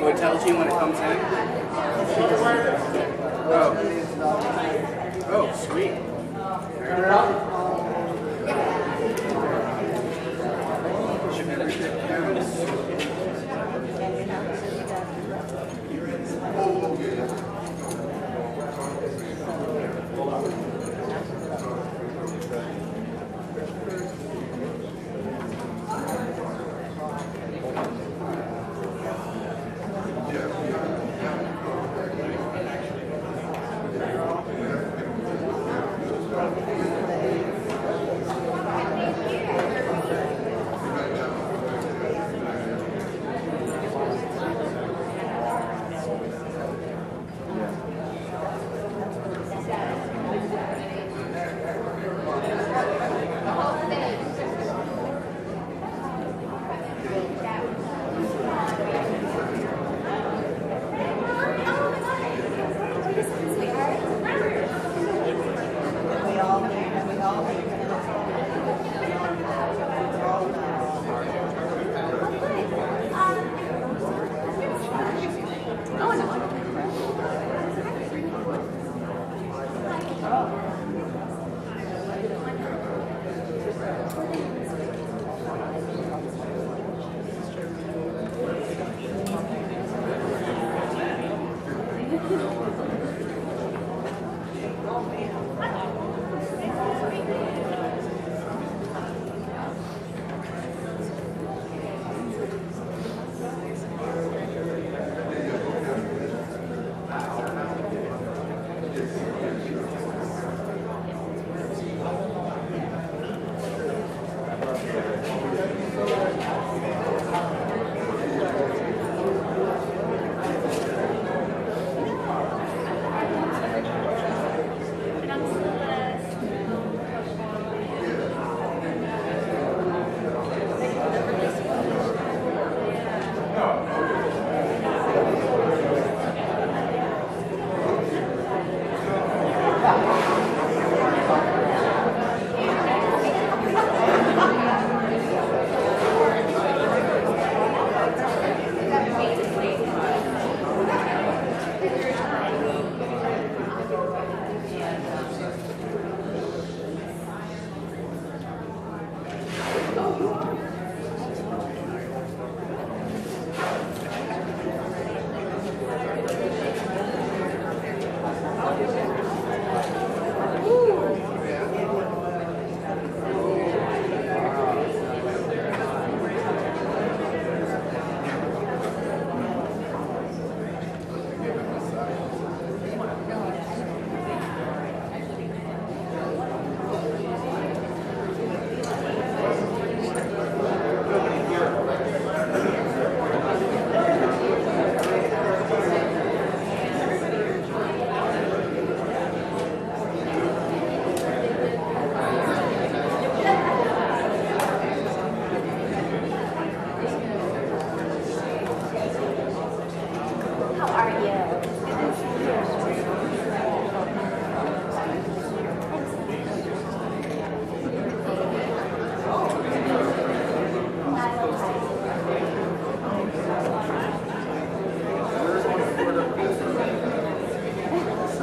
So it tells you when it comes in? Oh. Oh, sweet.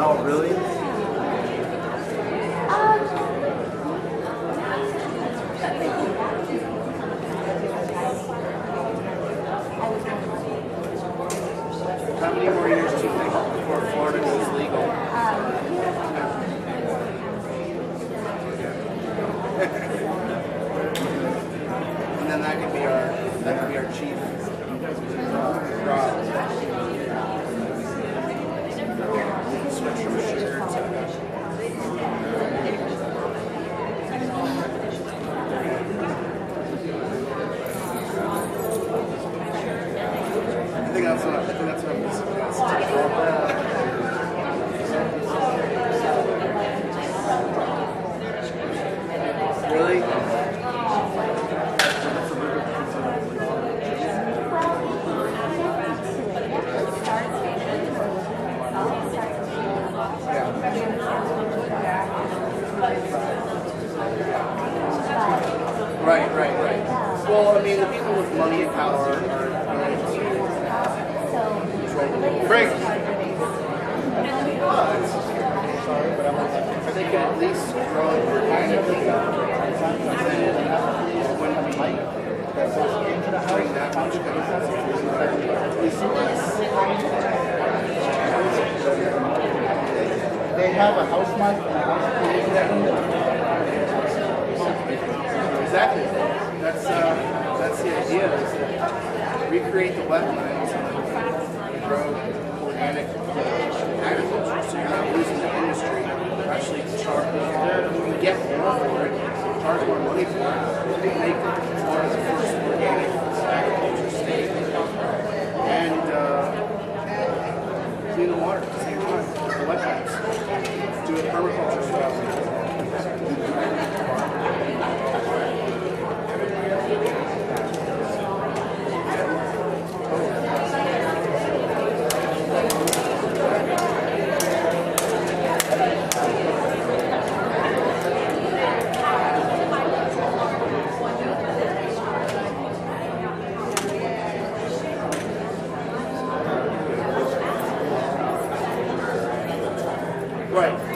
Oh, really? How many more years do you think before Florida goes legal? And then that could be our chief. Switch from sugar to I think that's what I'm Really? Right. Well, I mean, the people with money and power are break. They can at least grow organically, and when we bring that much chemicals, at least less. They have a house mark and a house created. Exactly. That's the idea. Is to recreate the wetlands and grow organic agriculture, so you're not losing the industry. Actually, you get more for it, charge more money for it, make Florida the first organic agriculture state, and clean the water at the same time, the wetlands. Do it permaculture style.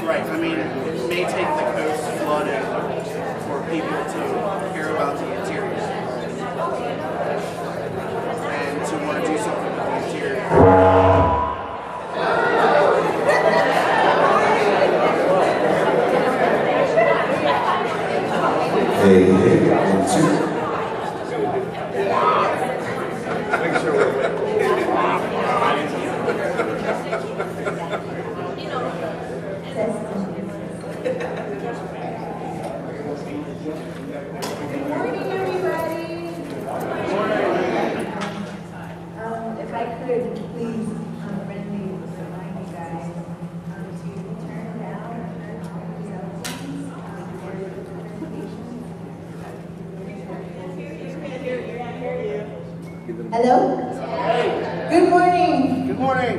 Right. I mean, it may take the coast flooding for people to care about the interior and to want to do something with the interior. Hey, 1, 2. Make sure we're winning. Morning, everybody. If I could please friendly remind you guys to turn down or turn off your cell phones before the presentation. Hello? Hey, Good morning. good morning.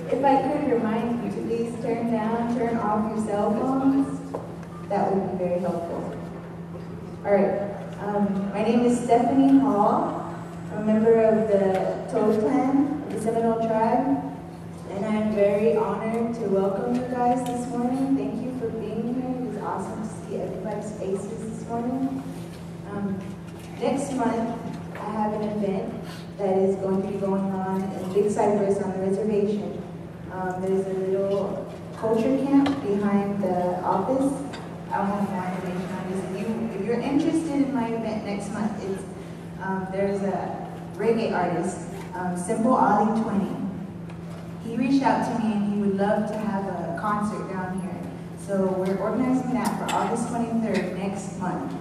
If I could remind you to please turn down, turn off your cell phones, that would be very helpful. All right. My name is Stephanie Hall. I'm a member of the LTEM, the Seminole Tribe, and I am very honored to welcome you guys this morning. Thank you for being here. It was awesome to see everybody's faces this morning. Next month, I have an event that is going to be going on in Big Cypress on the reservation. There's a little culture camp behind the office. I'll have more information on this. If you're interested in my event next month, it's there's a reggae artist, Simple Ollie 20. He reached out to me and he would love to have a concert down here. So we're organizing that for August 23rd next month.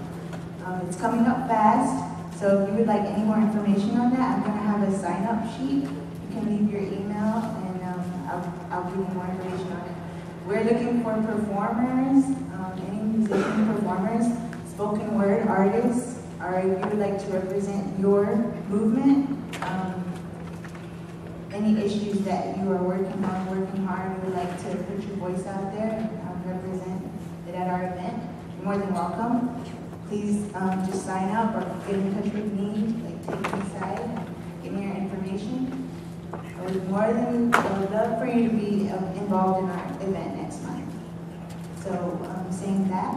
It's coming up fast, so if you would like any more information on that, I'm going to have a sign-up sheet. You can leave your email and I'll give you more information on it. We're looking for performers, any musician performers, spoken word artists, or if you would like to represent your movement, any issues that you are working on, working hard, and would like to put your voice out there, represent it at our event, you're more than welcome. Please just sign up or get in touch with me, like take me aside and give me your information. I would love for you to be involved in our event next month. So saying that,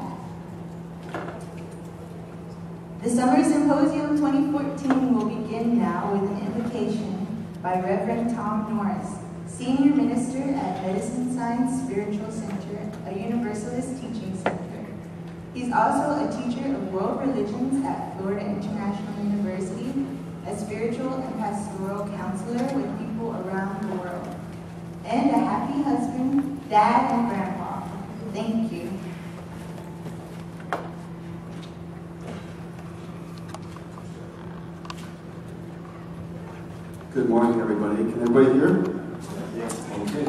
the Summer Symposium 2014 will begin now with an invitation by Reverend Tom Norris, Senior Minister at Medicine Science Spiritual Center, a Universalist teaching center. He's also a teacher of world religions at Florida International University, a spiritual and pastoral counselor with people around the world, and a happy husband, dad, and grandpa. Thank you. Good morning, everybody. Can everybody hear? Yes. Okay.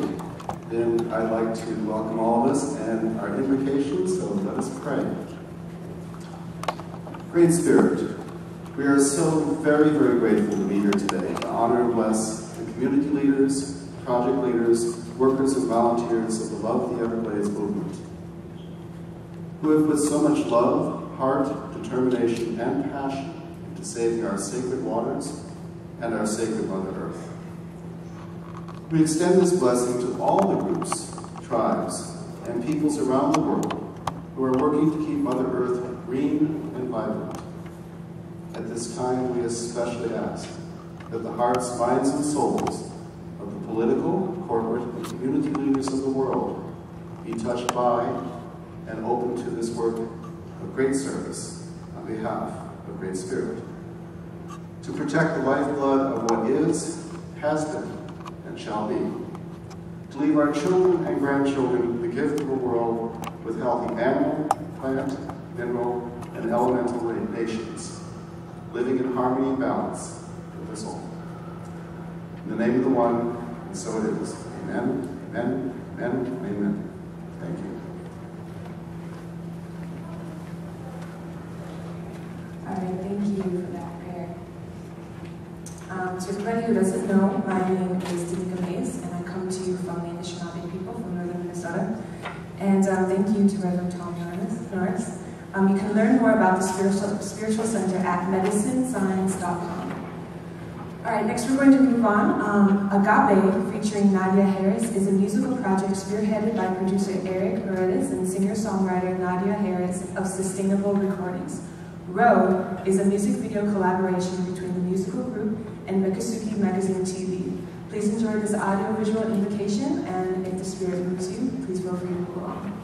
Then I'd like to welcome all of us and our invocation, so let us pray. Great Spirit, we are so very, very grateful to be here today to honor and bless the community leaders, project leaders, workers and volunteers of the Love the Everglades movement, who have put so much love, heart, determination, and passion into saving our sacred waters and our sacred Mother Earth. We extend this blessing to all the groups, tribes, and peoples around the world who are working to keep Mother Earth green and vibrant. At this time, we especially ask that the hearts, minds, and souls of the political, corporate, and community leaders of the world be touched by and open to this work of great service on behalf of Great Spirit. To protect the lifeblood of what is, has been, and shall be. To leave our children and grandchildren the gift of a world with healthy animal, plant, mineral, and elemental nations, living in harmony and balance with us all. In the name of the one, and so it is. Amen, amen, amen, amen. Thank you. All right, thank you for that prayer. To everybody who doesn't know, my name is Miccosukee, and I come to you from the Anishinaabe people from northern Minnesota. And thank you to Reverend Tom Norris. You can learn more about the Spiritual Center at medicinесcience.com. All right, next we're going to move on. Agape, featuring Nadia Harris, is a musical project spearheaded by producer Eric Paredes and singer-songwriter Nadia Harris of Sustainable Recordings. Road is a music video collaboration between the musical group and Miccosukee Magazine TV. Please enjoy this audio-visual invocation, and if the Spirit moves you, please feel free to move along.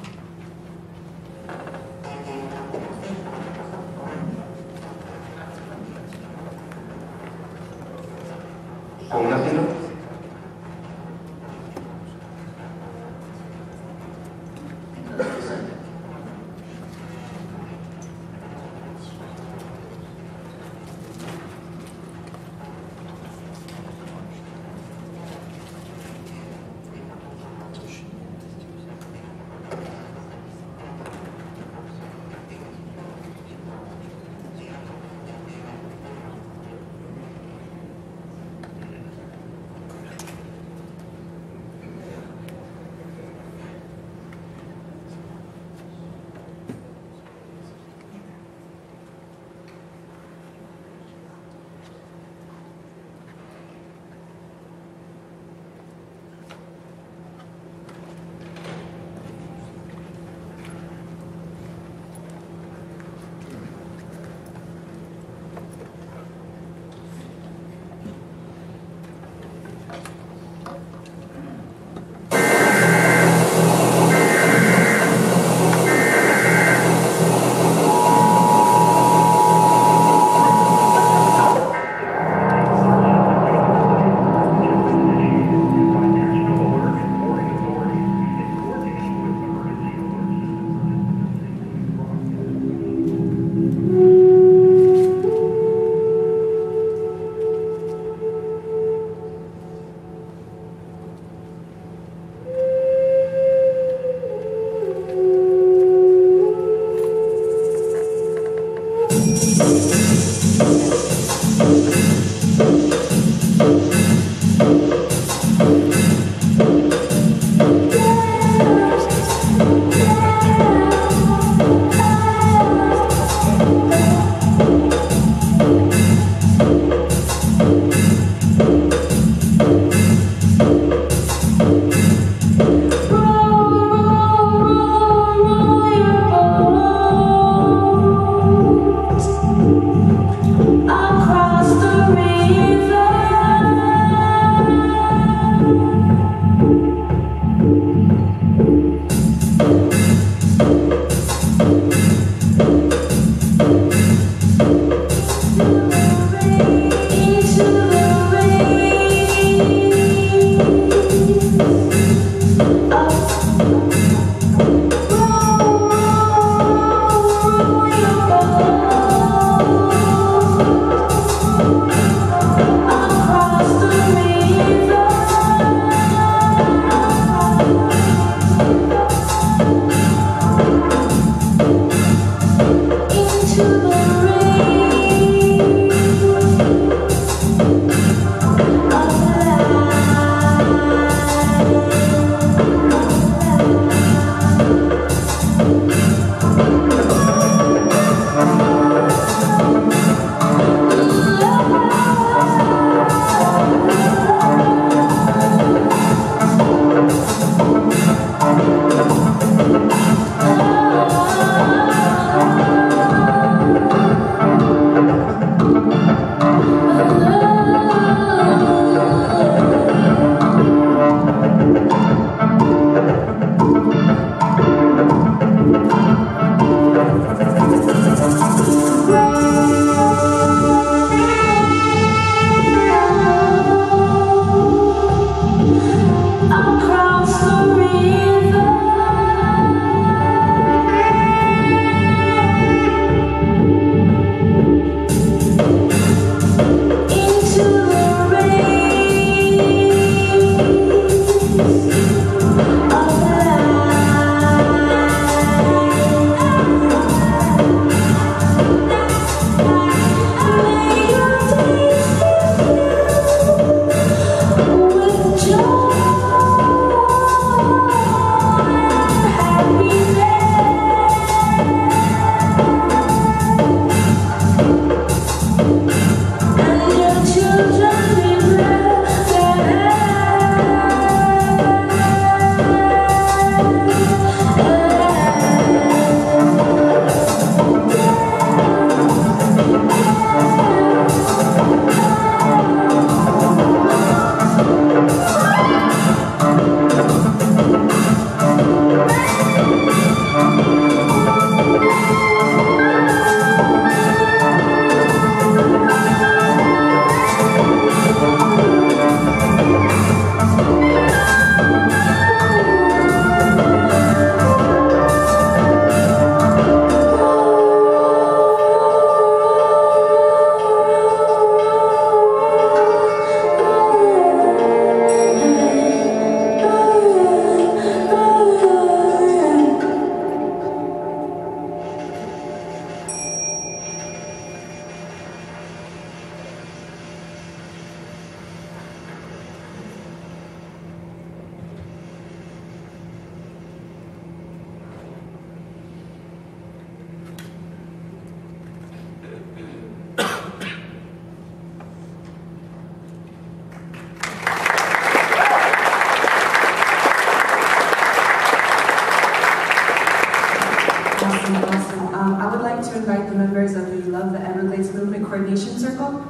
coordination circle.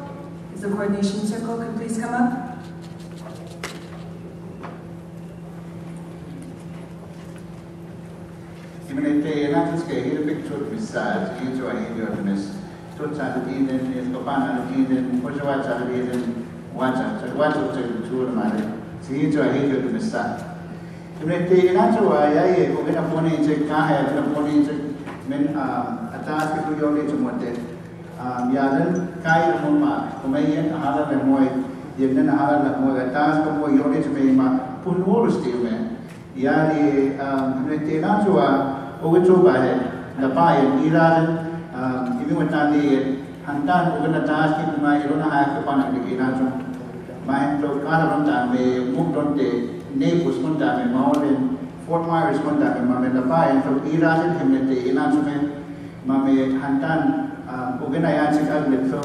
If the coordination circle could please come up. Simonete, not just get a picture of besides, into a Hindu. Tutsat Eden is Kopana Eden, Pushawat Eden, Wacha, Wacha to the mother. See to a Hindu to the sun. Simonete, not to a Yay, who get a pony check, Kaha, a pony check, men a task to your little mote. Yadan, Kai Muma, Kumayan, Hala Lemoy, Yemen Hala Lemoy, a task of your little Mema, Punur still man. Yadi, Simonete, not to a Ogutu the pie and Iran. Even when Tadi Hantan, we're going to task my Irona Haka Panaki Najo. My Karavan, may moved on the Naples one time in Maulin, Fort Myers one time in Mamma Pai, and from Iran, him at the Inajuman, Mame Hantan, Uganayachi Ugly, so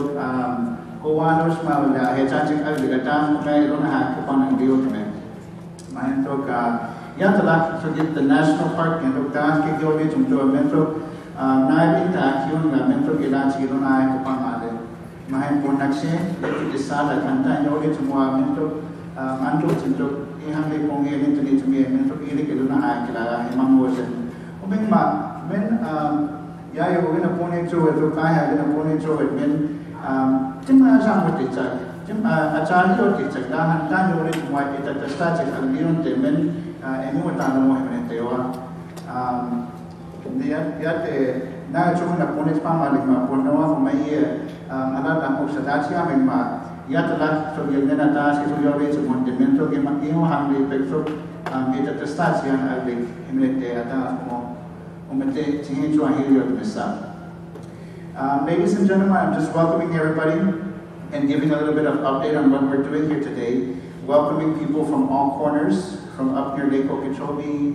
Kowanos Mala, Hetachi Ugly, a task my Irona Haka Panak the ultimate. My Toka Yatalak to get the national park and to task your region to a metro. Naibin takyun na mentro gilansi ron ay kupangale. Mahin po nakshe, ito disala kanta nyo ulit semua mentro anto cinto ihang li pong iyan ito dito miya mentro ilik ito na ay kilala himang wosen. Uming ma, men yayo ko na po nito ito kaya na po nito ito men tima asang mo tichak. Achari o tichak dahan tanyo ulit semua ito tastachik ang iyon te men emu tano mo himentewa. Yet, now children are pointed family, Ponoa for my year, another Oxadacia, yet a lot to your Nenatas, to your race of Montemento, Gimmo, Hamley, Pexo, at the station, I think, Himlete, Atasmo, Umete, Tincho, and Helio to the sun. Ladies and gentlemen, I'm just welcoming everybody and giving a little bit of update on what we're doing here today. Welcoming people from all corners, from up near Lake Okeechobee,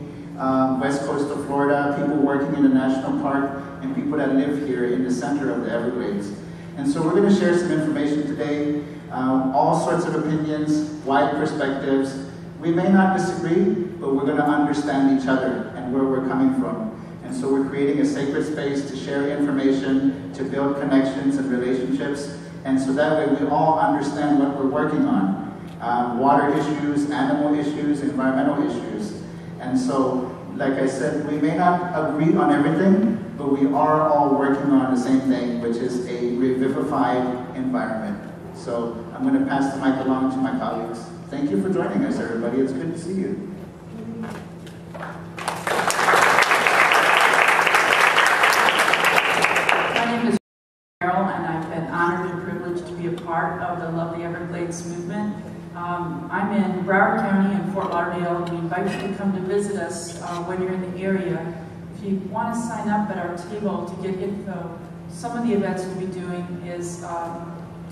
west coast of Florida, people working in the national park, and people that live here in the center of the Everglades. And so we're going to share some information today, all sorts of opinions, wide perspectives. We may not disagree, but we're going to understand each other and where we're coming from. And so we're creating a sacred space to share information, to build connections and relationships, and so that way we all understand what we're working on. Water issues, animal issues, environmental issues. And so, like I said, we may not agree on everything, but we are all working on the same thing, which is a revivified environment. So I'm going to pass the mic along to my colleagues. Thank you for joining us, everybody. It's good to see you. My name is Carol, and I've been honored and privileged to be a part of the Love the Everglades movement. I'm in Broward County in Fort Lauderdale. We invite you to come to visit us when you're in the area. If you want to sign up at our table to get info, some of the events we'll be doing is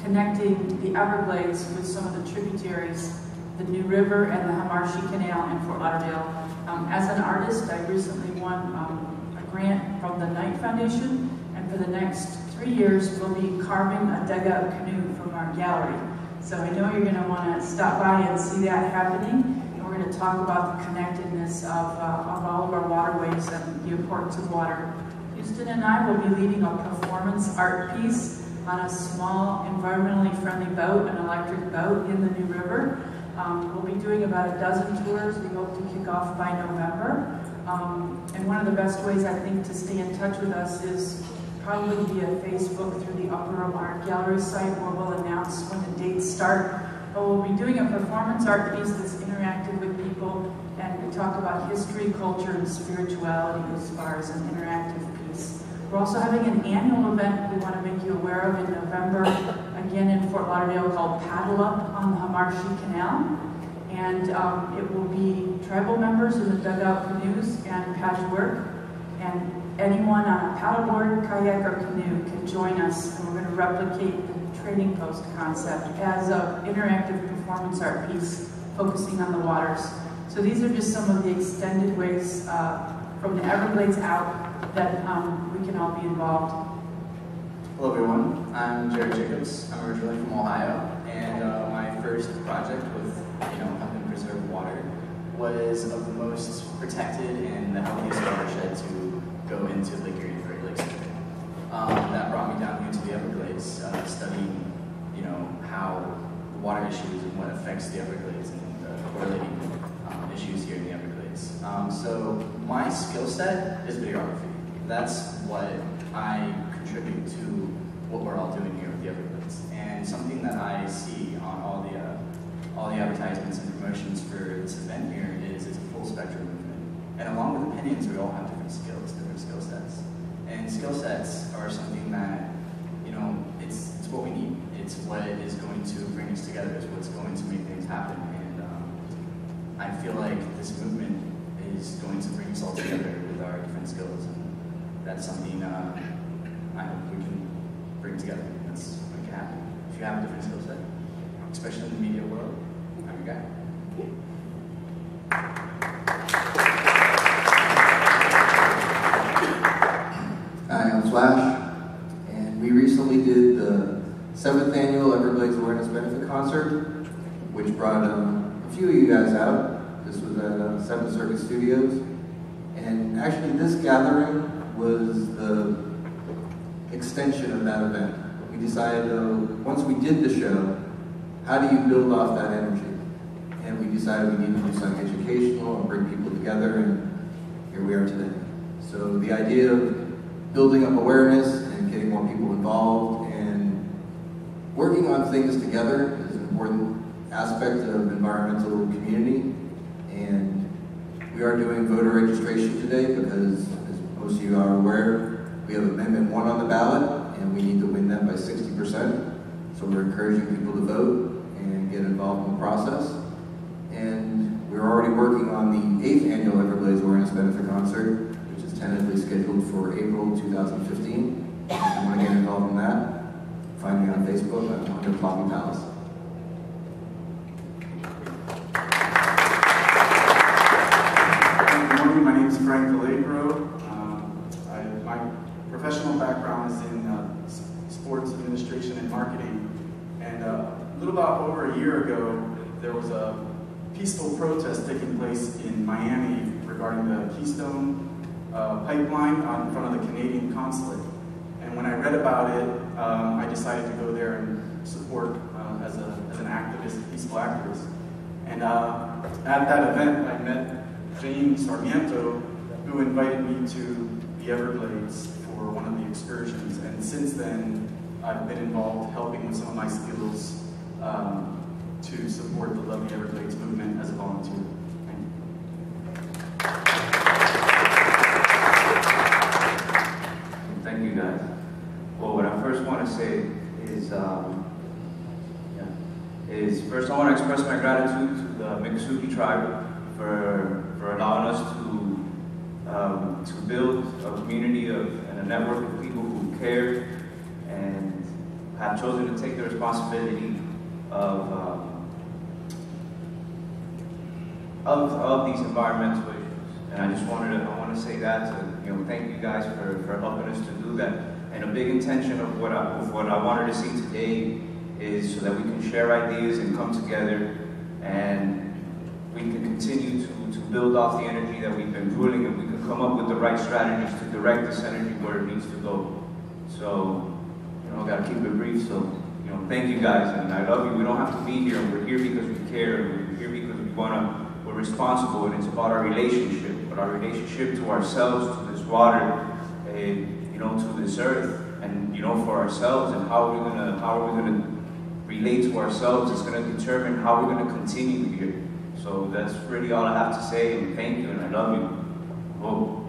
connecting the Everglades with some of the tributaries, the New River and the Hamarshi Canal in Fort Lauderdale. As an artist, I recently won a grant from the Knight Foundation, and for the next 3 years, we'll be carving a dugout canoe from our gallery. So I know you're going to want to stop by and see that happening, and we're going to talk about the connectedness of all of our waterways and the importance of water. Houston and I will be leading a performance art piece on a small, environmentally friendly boat, an electric boat in the New River. We'll be doing about a dozen tours. We hope to kick off by November. And one of the best ways, I think, to stay in touch with us is probably via Facebook through the Upper Room Art Gallery site, where we'll announce when the dates start. But we'll be doing a performance art piece that's interactive with people, and we talk about history, culture, and spirituality as far as an interactive piece. We're also having an annual event we want to make you aware of in November, again in Fort Lauderdale, called Paddle Up on the Hamarshi Canal. And it will be tribal members in the dugout canoes and patchwork. And anyone on a paddleboard, kayak, or canoe can join us, and we're going to replicate the trading post concept as an interactive performance art piece focusing on the waters. So these are just some of the extended ways from the Everglades out that we can all be involved. Hello everyone, I'm Jared Jacobs. I'm originally from Ohio, and my first project with helping preserve water was of the most protected and the healthiest watershed to go into Lake Erie and Great Lakes. That brought me brought me down here to the Everglades, studying, how the water issues and what affects the Everglades and correlating issues here in the Everglades. So my skill set is videography. That's what I contribute to what we're all doing here with the Everglades. And something that I see on all the advertisements and promotions for this event here is it's a full spectrum movement. And along with opinions, we all have different skills, different skill sets. And skill sets are something that, it's what we need. It's what is going to bring us together. It's what's going to make things happen. And I feel like this movement is going to bring us all together with our different skills. And that's something I hope we can bring together. That's what can happen. If you have a different skill set, especially in the media world, I'm your guy. Hi, I'm Flash, and we recently did the 7th annual Everglades Awareness Benefit Concert, which brought a few of you guys out. This was at 7th Circuit Studios, and actually this gathering was the extension of that event. We decided, once we did the show, how do you build off that energy? And we decided we needed to do something educational and bring people together, and here we are today. So the idea of building up awareness and getting more people involved and working on things together is an important aspect of environmental community. And we are doing voter registration today because, as most of you are aware, we have Amendment 1 on the ballot, and we need to win that by 60%. So we're encouraging people to vote and get involved in the process. And we're already working on the 8th annual Everglades Awareness Benefit Concert, which is tentatively scheduled for April 2015. If you want to get involved in that, find me on Facebook under Floppy Palace. Good morning, my name is Frank Allegro. My professional background is in sports administration and marketing. And a little about over a year ago, there was a peaceful protest taking place in Miami regarding the Keystone pipeline in front of the Canadian consulate. And when I read about it, I decided to go there and support as an activist, peaceful activist. And at that event, I met James Sarmiento, who invited me to the Everglades for one of the excursions. And since then, I've been involved helping with some of my skills to support the Love the Everglades movement as a volunteer. Thank you. Thank you, guys. Well, what I first want to say is first I want to express my gratitude to the Miccosukee tribe for allowing us to build a community and a network of people who care and have chosen to take the responsibility of these environmental issues. And I want to say that to thank you guys for helping us to do that. And a big intention of what I wanted to see today is so that we can share ideas and come together, and we can continue to build off the energy that we've been putting, and we can come up with the right strategies to direct this energy where it needs to go. So, I gotta keep it brief. So, thank you guys, and I love you. We don't have to be here, and we're here because we care, and we're here because we're responsible, and it's about our relationship, to ourselves, to this water, to this earth, and for ourselves, and how are we gonna relate to ourselves is gonna determine how we're gonna continue here. So that's really all I have to say, and thank you, and I love you. Whoa.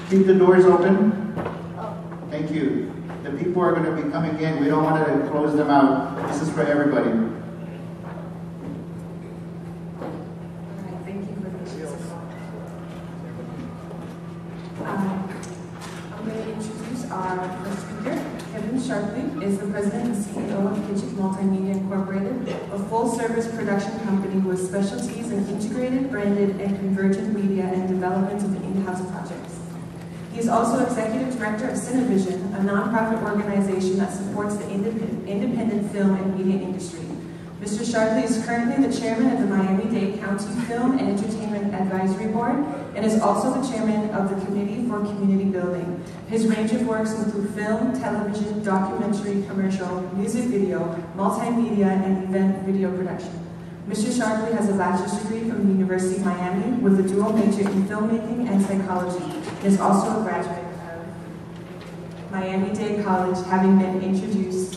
Keep the doors open. Thank you. The people are going to be coming in. We don't want to close them out. This is for everybody. All right, thank you for the patience. I'm going to introduce our first speaker. Kevin Sharpley is the president and CEO of Kitchen Multimedia Incorporated, a full-service production company with specialties in integrated, branded, and convergent media and development of in-house projects. He is also executive director of Cinevision, a nonprofit organization that supports the independent film and media industry. Mr. Sharpley is currently the chairman of the Miami-Dade County Film and Entertainment Advisory Board and is also the chairman of the Committee for Community Building. His range of works include film, television, documentary, commercial, music video, multimedia, and event video production. Mr. Sharpley has a bachelor's degree from the University of Miami with a dual major in filmmaking and psychology, and is also a graduate of Miami-Dade College, having been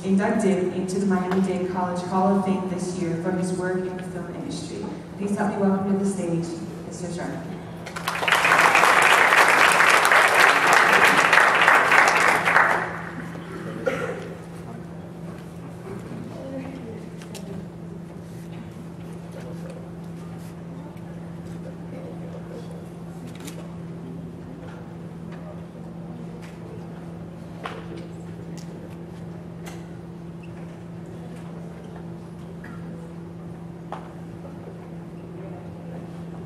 inducted into the Miami-Dade College Hall of Fame this year for his work in the film industry. Please help me welcome to the stage, Mr. Sharpley.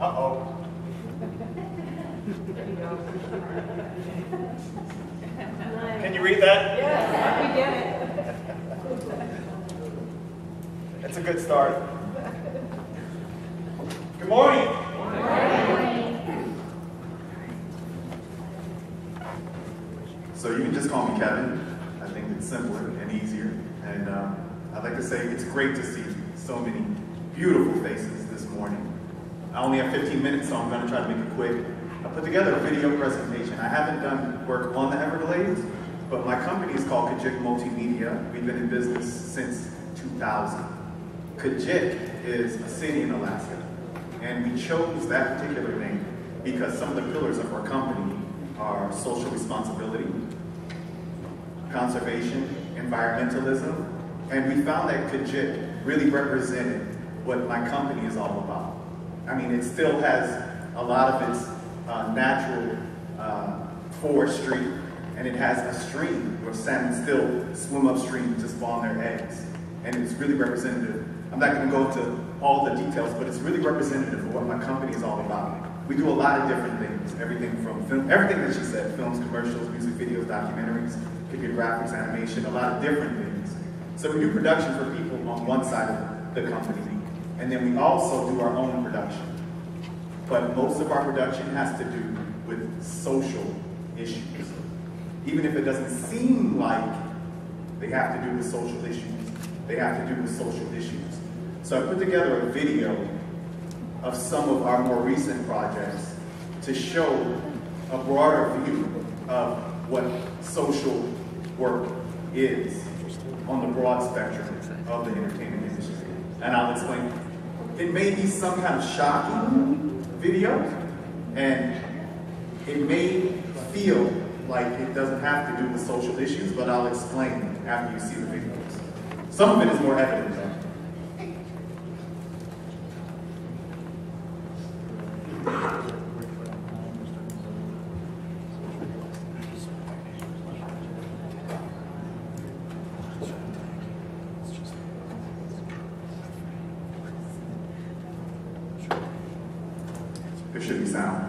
Uh-oh. Can you read that? Yes, we get it. It's a good start. Good morning. Good morning. So you can just call me Kevin. I think it's simpler and easier. And I'd like to say it's great to see so many beautiful faces this morning. I only have 15 minutes, so I'm going to try to make it quick. I put together a video presentation. I haven't done work on the Everglades, but my company is called Kajik Multimedia. We've been in business since 2000. Kajik is a city in Alaska, and we chose that particular name because some of the pillars of our company are social responsibility, conservation, environmentalism, and we found that Kajik really represented what my company is all about. I mean, it still has a lot of its natural forestry, and it has a stream where salmon still swim upstream to spawn their eggs. And it's really representative. I'm not going to go into all the details, but it's really representative of what my company is all about. We do a lot of different things, everything from film, everything that she said, films, commercials, music videos, documentaries, could be graphics, animation, a lot of different things. So we do production for people on one side of the company, and then we also do our own production. But most of our production has to do with social issues. Even if it doesn't seem like they have to do with social issues, they have to do with social issues. So I put together a video of some of our more recent projects to show a broader view of what social work is on the broad spectrum of the entertainment industry. And I'll explain. It may be some kind of shocking video, and it may feel like it doesn't have to do with social issues, but I'll explain after you see the videos. Some of it is more evident though. There should be sound.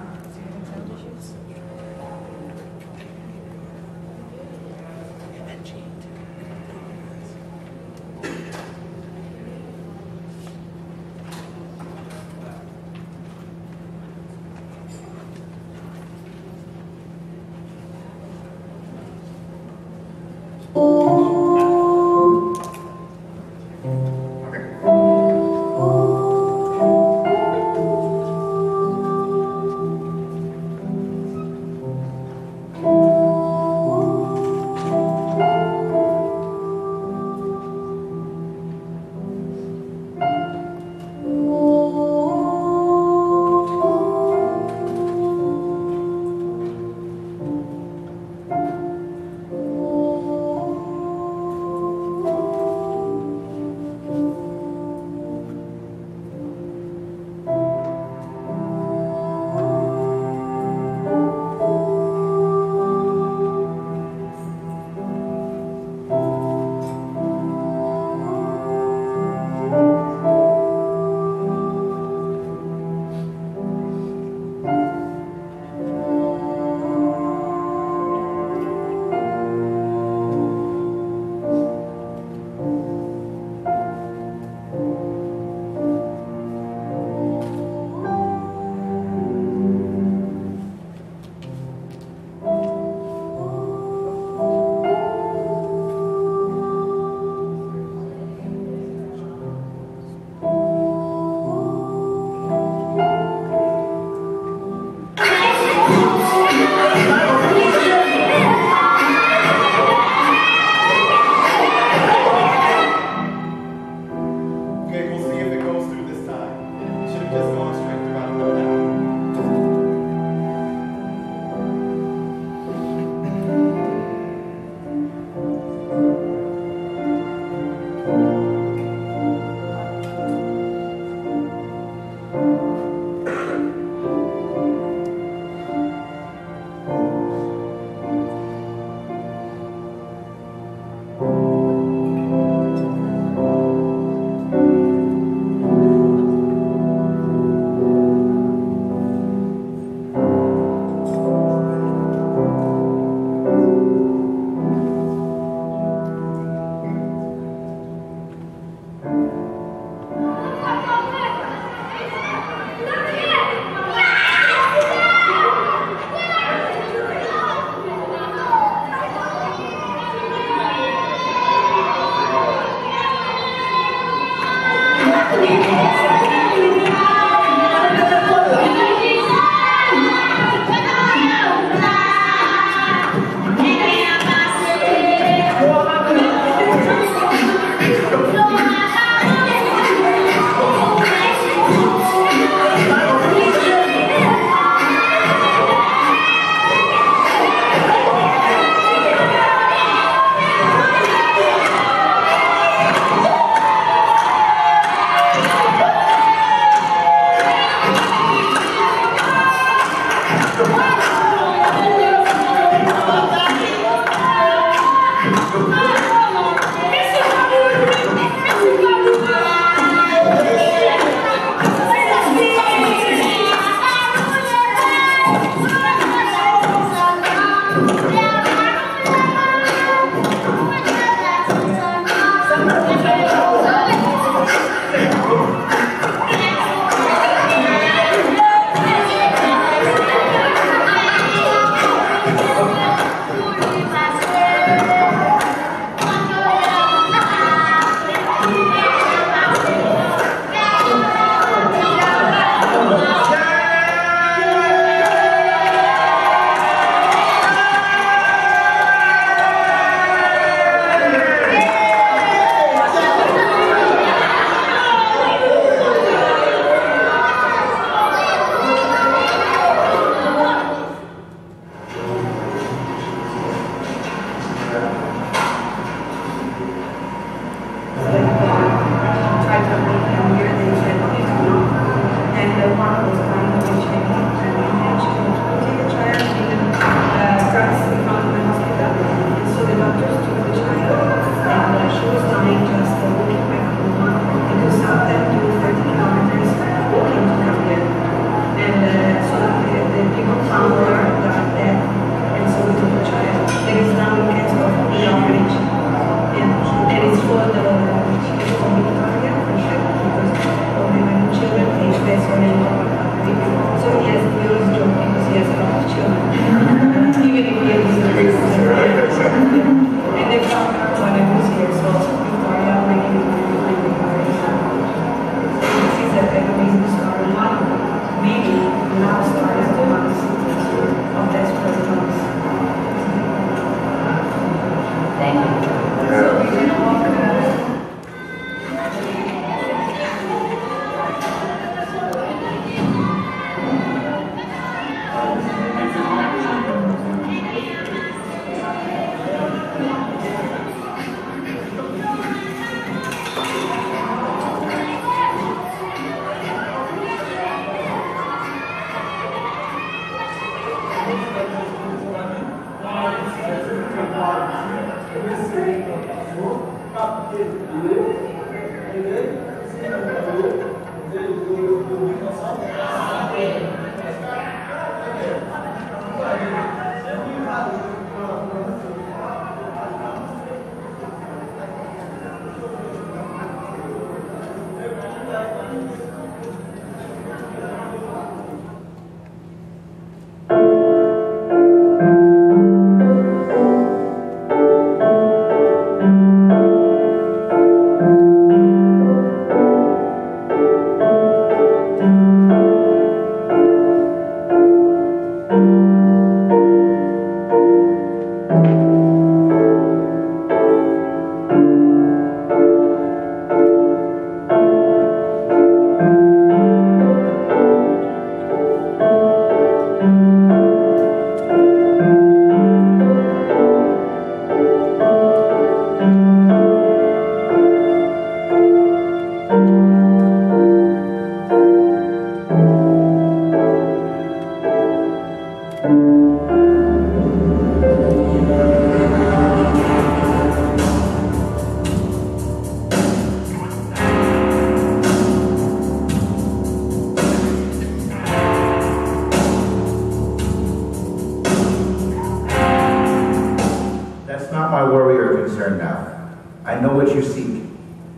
I know what you seek.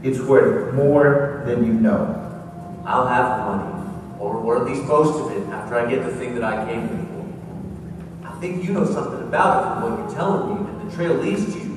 It's worth more than you know. I'll have the money, or at least most of it, after I get the thing that I came here for. I think you know something about it from what you're telling me, and the trail leads to you.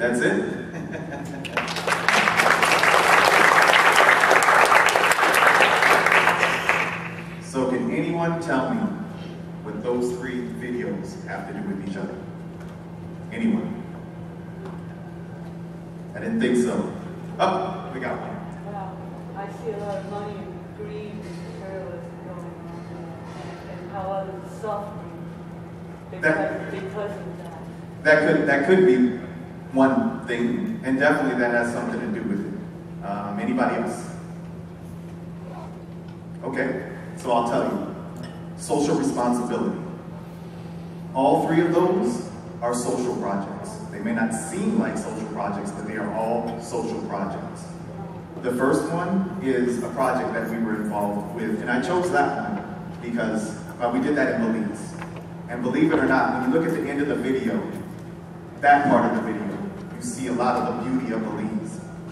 That's it. So can anyone tell me what those 3 videos have to do with each other? Anyone? I didn't think so. Oh, we got one. Well, I see a lot of money and greed and materialism going on, and how others suffer because of that. That could be one thing, and definitely that has something to do with it. Anybody else? Okay, so I'll tell you. Social responsibility. All 3 of those are social projects. They may not seem like social projects, but they are all social projects. The first one is a project that we were involved with, and I chose that one because we did that in Belize. And believe it or not, when you look at the end of the video, that part of the video, you see a lot of the beauty of Belize.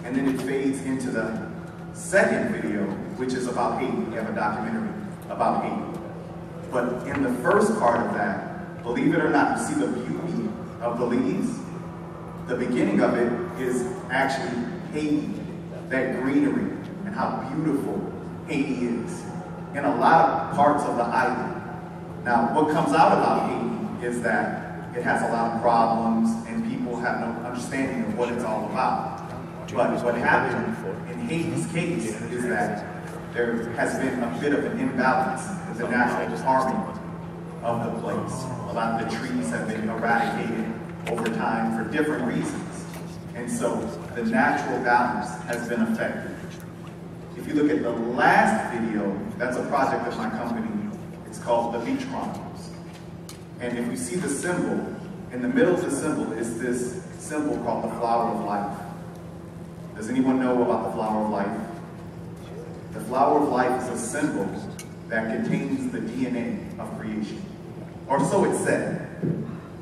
And then it fades into the second video, which is about Haiti. We have a documentary about Haiti. But in the first part of that, believe it or not, you see the beauty of Belize. The beginning of it is actually Haiti, that greenery, and how beautiful Haiti is in a lot of parts of the island. Now, what comes out about Haiti is that it has a lot of problems and people have no understanding of what it's all about. But what happened in Haiti's case is that there has been a bit of an imbalance with the natural farming of the place. A lot of the trees have been eradicated over time for different reasons. And so the natural balance has been affected. If you look at the last video, that's a project of my company. It's called the Beach Chronicles. And if you see the symbol, in the middle of the symbol is this symbol called the flower of life. Does anyone know about the flower of life? The flower of life is a symbol that contains the DNA of creation. Or so it's said.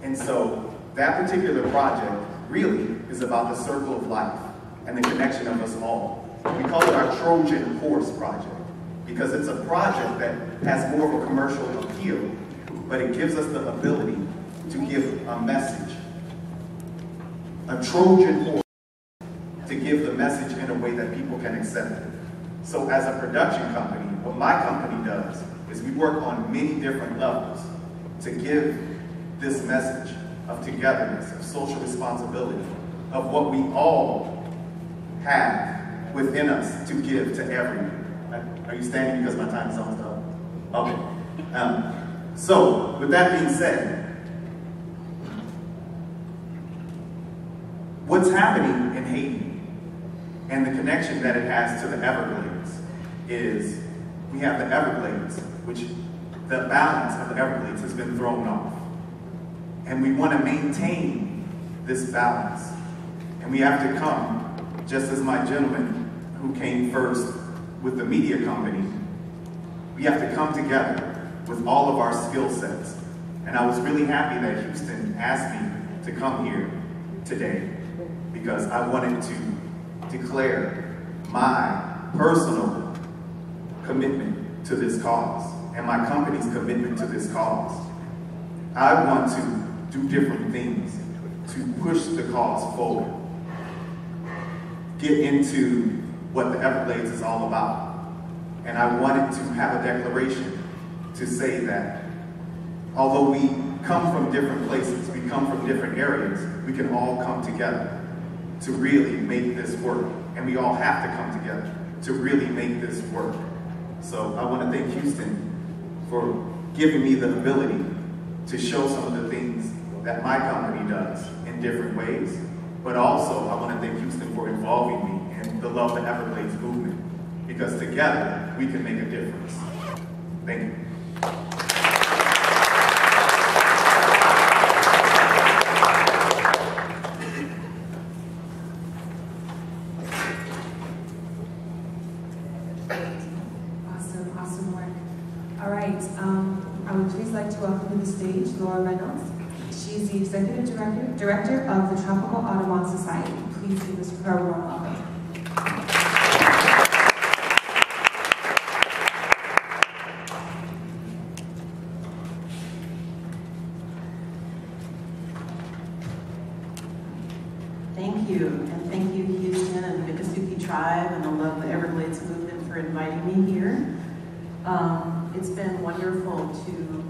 And so that particular project really is about the circle of life and the connection of us all. We call it our Trojan Horse project because it's a project that has more of a commercial appeal, but it gives us the ability to give a message. A Trojan horse to give the message in a way that people can accept it. So as a production company, what my company does is we work on many different levels to give this message of togetherness, of social responsibility, of what we all have within us to give to everyone. Are you standing because my time is almost up? Okay. So, with that being said, what's happening in Haiti and the connection that it has to the Everglades is we have the Everglades, which the balance of the Everglades has been thrown off. And we want to maintain this balance. And we have to come, just as my gentleman who came first with the media company, we have to come together with all of our skill sets. And I was really happy that Houston asked me to come here today because I wanted to declare my personal commitment to this cause and my company's commitment to this cause. I want to do different things to push the cause forward. Get into what the Everglades is all about. And I wanted to have a declaration to say that although we come from different places, we come from different areas, we can all come together to really make this work. And we all have to come together to really make this work. So I want to thank Houston for giving me the ability to show some of the things that my company does in different ways. But also, I want to thank Houston for involving me in the Love the Everglades movement, because together we can make a difference. Thank you. Awesome work. All right, I would please like to welcome to the stage Laura Reynolds. She's the Executive Director of the Tropical Audubon Society. Please give us her warm welcome. inviting me here. It's been wonderful to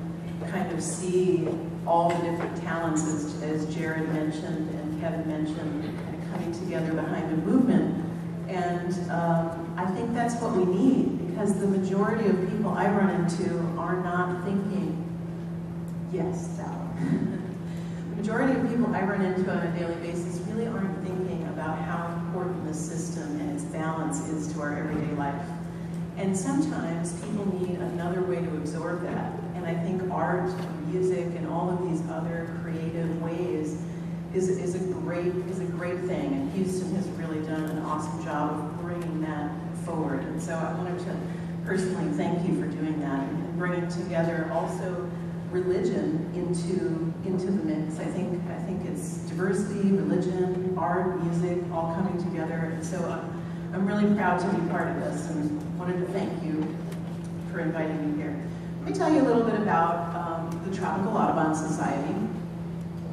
kind of see all the different talents, as Jared mentioned and Kevin mentioned, kind of coming together behind the movement. And I think that's what we need, because the majority of people I run into are not thinking, yes, that one. The majority of people I run into on a daily basis really aren't thinking about how important the system and its balance is to our everyday life. And sometimes people need another way to absorb that. And I think art, music, and all of these other creative ways is a great thing. And Houston has really done an awesome job of bringing that forward. And so I wanted to personally thank you for doing that and bringing together also religion into the mix. I think it's diversity, religion, art, music, all coming together. And so I'm really proud to be part of this, and wanted to thank you for inviting me here. Let me tell you a little bit about the Tropical Audubon Society.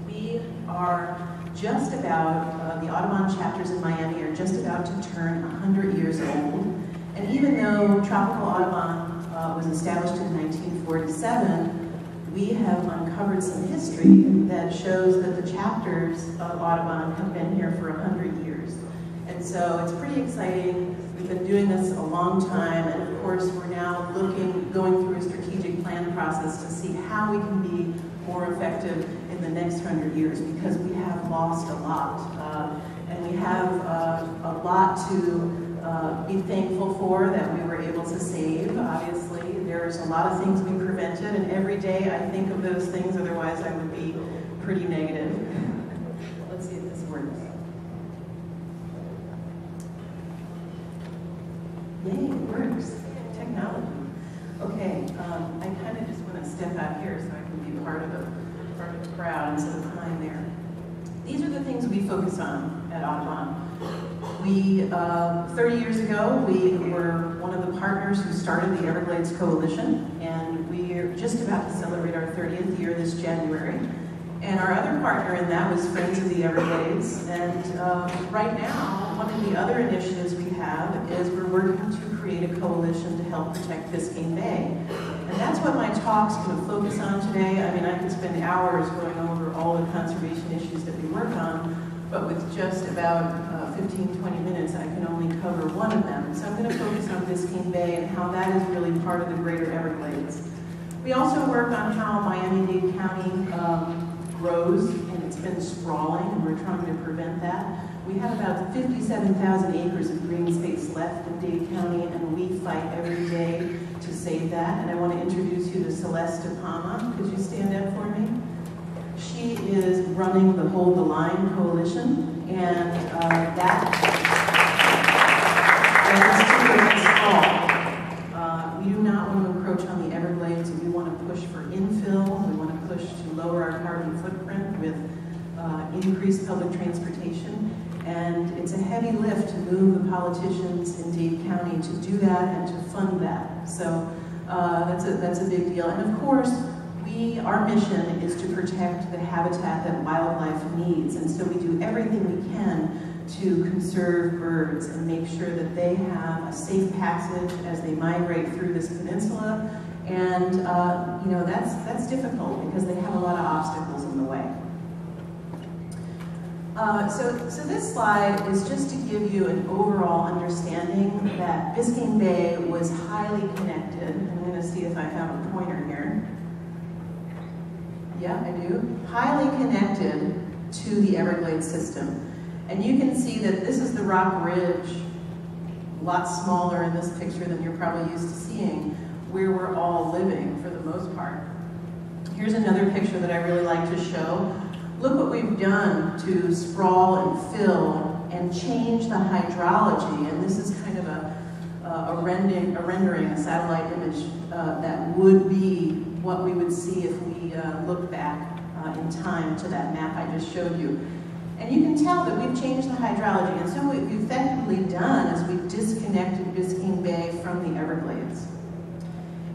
We are just about, the Audubon chapters in Miami are just about to turn 100 years old. And even though Tropical Audubon was established in 1947, we have uncovered some history that shows that the chapters of Audubon have been here for 100 years. And so it's pretty exciting. We've been doing this a long time, and of course we're now going through a strategic plan process to see how we can be more effective in the next 100 years, because we have lost a lot. And we have a lot to be thankful for that we were able to save. Obviously, there's a lot of things we prevented, and every day I think of those things, otherwise I would be pretty negative. Let's see if this works. Yay, it works. Technology. Okay, I kind of just want to step out here so I can be part of the crowd instead of behind there. These are the things we focus on at Audubon. We, 30 years ago, we were one of the partners who started the Everglades Coalition, and we're just about to celebrate our 30th year this January. And our other partner in that was Friends of the Everglades. And right now, one of the other initiatives we have is we're working to create a coalition to help protect Biscayne Bay. And that's what my talk's going to focus on today. I mean, I could spend hours going over all the conservation issues that we work on, but with just about 15, 20 minutes, I can only cover one of them. So I'm going to focus on Biscayne Bay and how that is really part of the greater Everglades. We also work on how Miami-Dade County grows, and it's been sprawling, and we're trying to prevent that. We have about 57,000 acres of green space left in Dade County, and we fight every day to save that. And I want to introduce you to Celeste Palma. Could you stand up for me? She is running the Hold the Line Coalition, and that is we do not want to encroach on the Everglades. We want to push for infill. We want to push to lower our carbon footprint with increased public transportation. And it's a heavy lift to move the politicians in Dade County to do that and to fund that. So that's a big deal. And of course, our mission is to protect the habitat that wildlife needs. And so we do everything we can to conserve birds and make sure that they have a safe passage as they migrate through this peninsula. And you know, that's difficult because they have a lot of obstacles in the way. So this slide is just to give you an overall understanding that Biscayne Bay was highly connected. I'm going to see if I have a pointer here. Yeah, I do. Highly connected to the Everglades system. And you can see that this is the Rock Ridge, a lot smaller in this picture than you're probably used to seeing, where we're all living for the most part. Here's another picture that I really like to show. Look what we've done to sprawl and fill and change the hydrology. And this is kind of a rendering, a satellite image that would be what we would see if we look back in time to that map I just showed you. And you can tell that we've changed the hydrology. And so what we've effectively done is we've disconnected Biscayne Bay from the Everglades.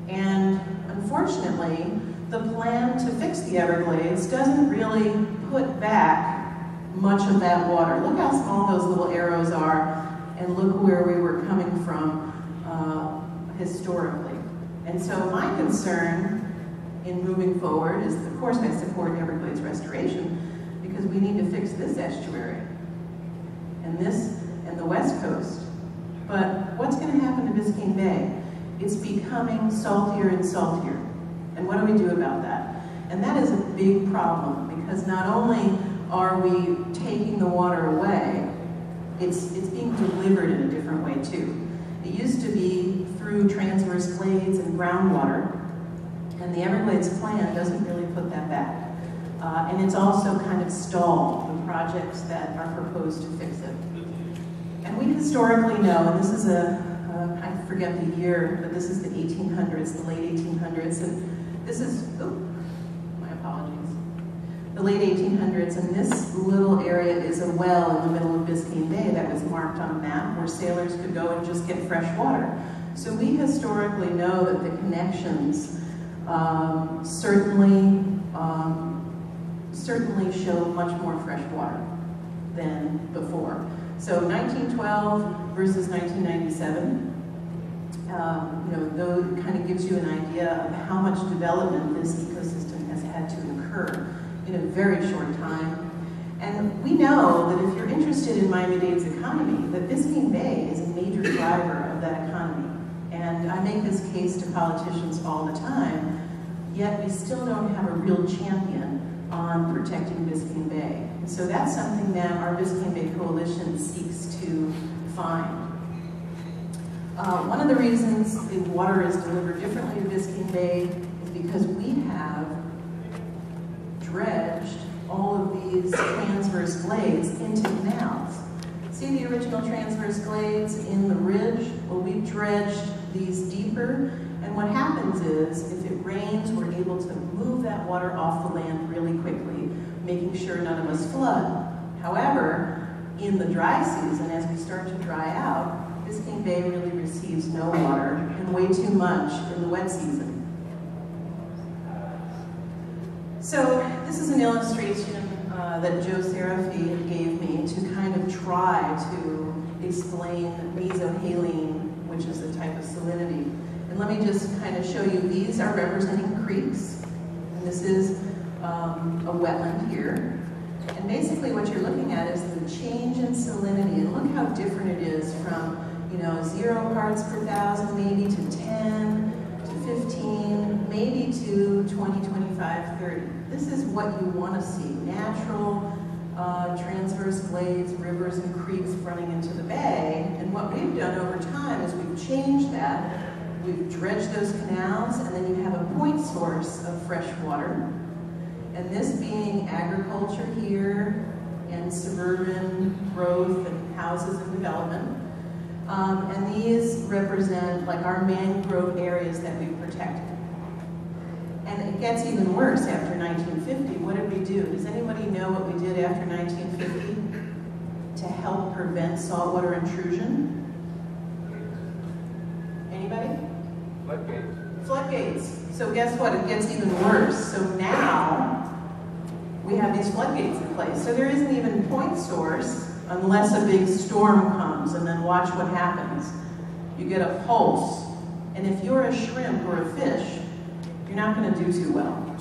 And unfortunately, the plan to fix the Everglades doesn't really put back much of that water. Look how small those little arrows are, and look where we were coming from historically. And so my concern in moving forward is, of course, I support Everglades restoration because we need to fix this estuary and this and the West Coast. But what's going to happen to Biscayne Bay? It's becoming saltier and saltier. And what do we do about that? And that is a big problem because not only are we taking the water away, it's being delivered in a different way too. It used to be through transverse glades and groundwater, and the Everglades plan doesn't really put that back. And it's also kind of stalled the projects that are proposed to fix it. And we historically know, and this is I forget the year, but this is the 1800s, the late 1800s, and this is, my apologies, the late 1800s, and this little area is a well in the middle of Biscayne Bay that was marked on a map where sailors could go and just get fresh water. So we historically know that the connections certainly show much more fresh water than before. So 1912 versus 1997, though it kind of gives you an idea of how much development this ecosystem has had to incur in a very short time. And we know that if you're interested in Miami-Dade's economy, that Biscayne Bay is a major driver of that economy. And I make this case to politicians all the time, yet we still don't have a real champion on protecting Biscayne Bay. And so that's something that our Biscayne Bay Coalition seeks to find. One of the reasons the water is delivered differently to Biscayne Bay is because we have dredged all of these transverse glades into canals. See the original transverse glades in the ridge? Well, we've dredged these deeper, and what happens is, if it rains, we're able to move that water off the land really quickly, making sure none of us flood. However, in the dry season, as we start to dry out, Biscayne Bay really receives no water and way too much in the wet season. So this is an illustration that Joe Serafi gave me to kind of try to explain mesohaline, which is a type of salinity. And let me just kind of show you, these are representing creeks, and this is a wetland here. And basically what you're looking at is the change in salinity, and look how different it is from 0 parts per thousand maybe to 10 to 15, maybe to 20, 25, 30. This is what you want to see, natural transverse glades, rivers, and creeks running into the bay. And what we've done over time is we've changed that. We've dredged those canals, and then you have a point source of fresh water. And this being agriculture here, and suburban growth, and houses and development. And these represent like our mangrove areas that we've protected. And it gets even worse after 1950. What did we do? Does anybody know what we did after 1950 to help prevent saltwater intrusion? Anybody? Floodgates. Floodgates. So guess what? It gets even worse. So now we have these floodgates in place. So there isn't even point source unless a big storm comes, and then watch what happens. You get a pulse. And if you're a shrimp or a fish, you're not going to do too well,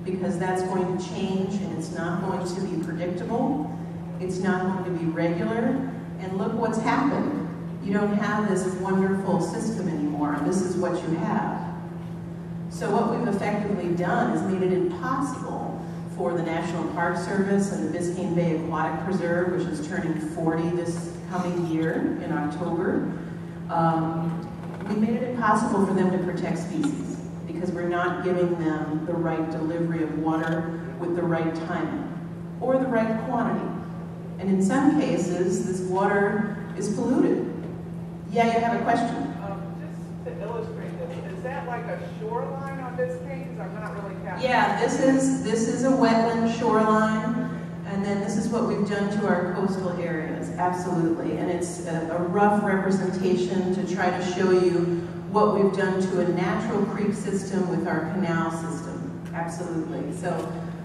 because that's going to change, and it's not going to be predictable. It's not going to be regular. And look what's happened. You don't have this wonderful system anymore, and this is what you have. So what we've effectively done is made it impossible for the National Park Service and the Biscayne Bay Aquatic Preserve, which is turning 40 this coming year in October. We made it impossible for them to protect species because we're not giving them the right delivery of water with the right timing or the right quantity. And in some cases, this water is polluted. Yeah, you have a question? Just to illustrate this, is that like a shoreline on Biscayne? I'm not really capturing. Yeah, this is a wetland shoreline, and then this is what we've done to our coastal areas, absolutely. And it's a rough representation to try to show you what we've done to a natural creek system with our canal system, absolutely. So,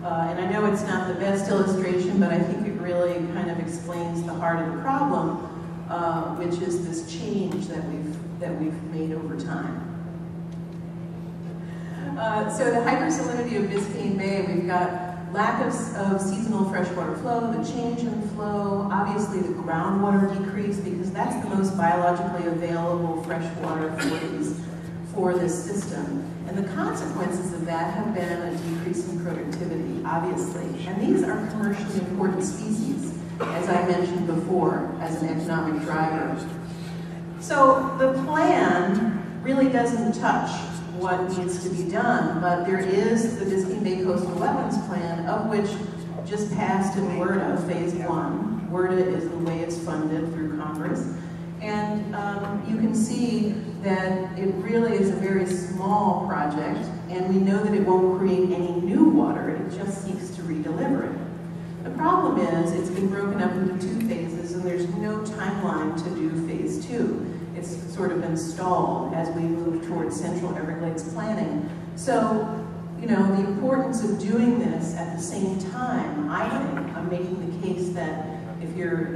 and I know it's not the best illustration, but I think it really kind of explains the heart of the problem, which is this change that we've that we've made over time. So the hypersalinity of Biscayne Bay, we've got lack of seasonal freshwater flow, the change in flow, obviously the groundwater decrease, because that's the most biologically available freshwater for this system. And the consequences of that have been a decrease in productivity, obviously. And these are commercially important species, as I mentioned before, as an economic driver. So the plan really doesn't touch what needs to be done, but there is the Biscayne Bay Coastal Wetlands Plan, of which just passed in WRDA, Phase 1. WRDA is the way it's funded through Congress. And you can see that it really is a very small project, and we know that it won't create any new water, it just seeks to redeliver it. The problem is it's been broken up into 2 phases, and there's no timeline to do Phase 2. It's sort of been stalled as we move towards Central Everglades planning. So, you know, the importance of doing this at the same time, I think, I'm making the case that if you're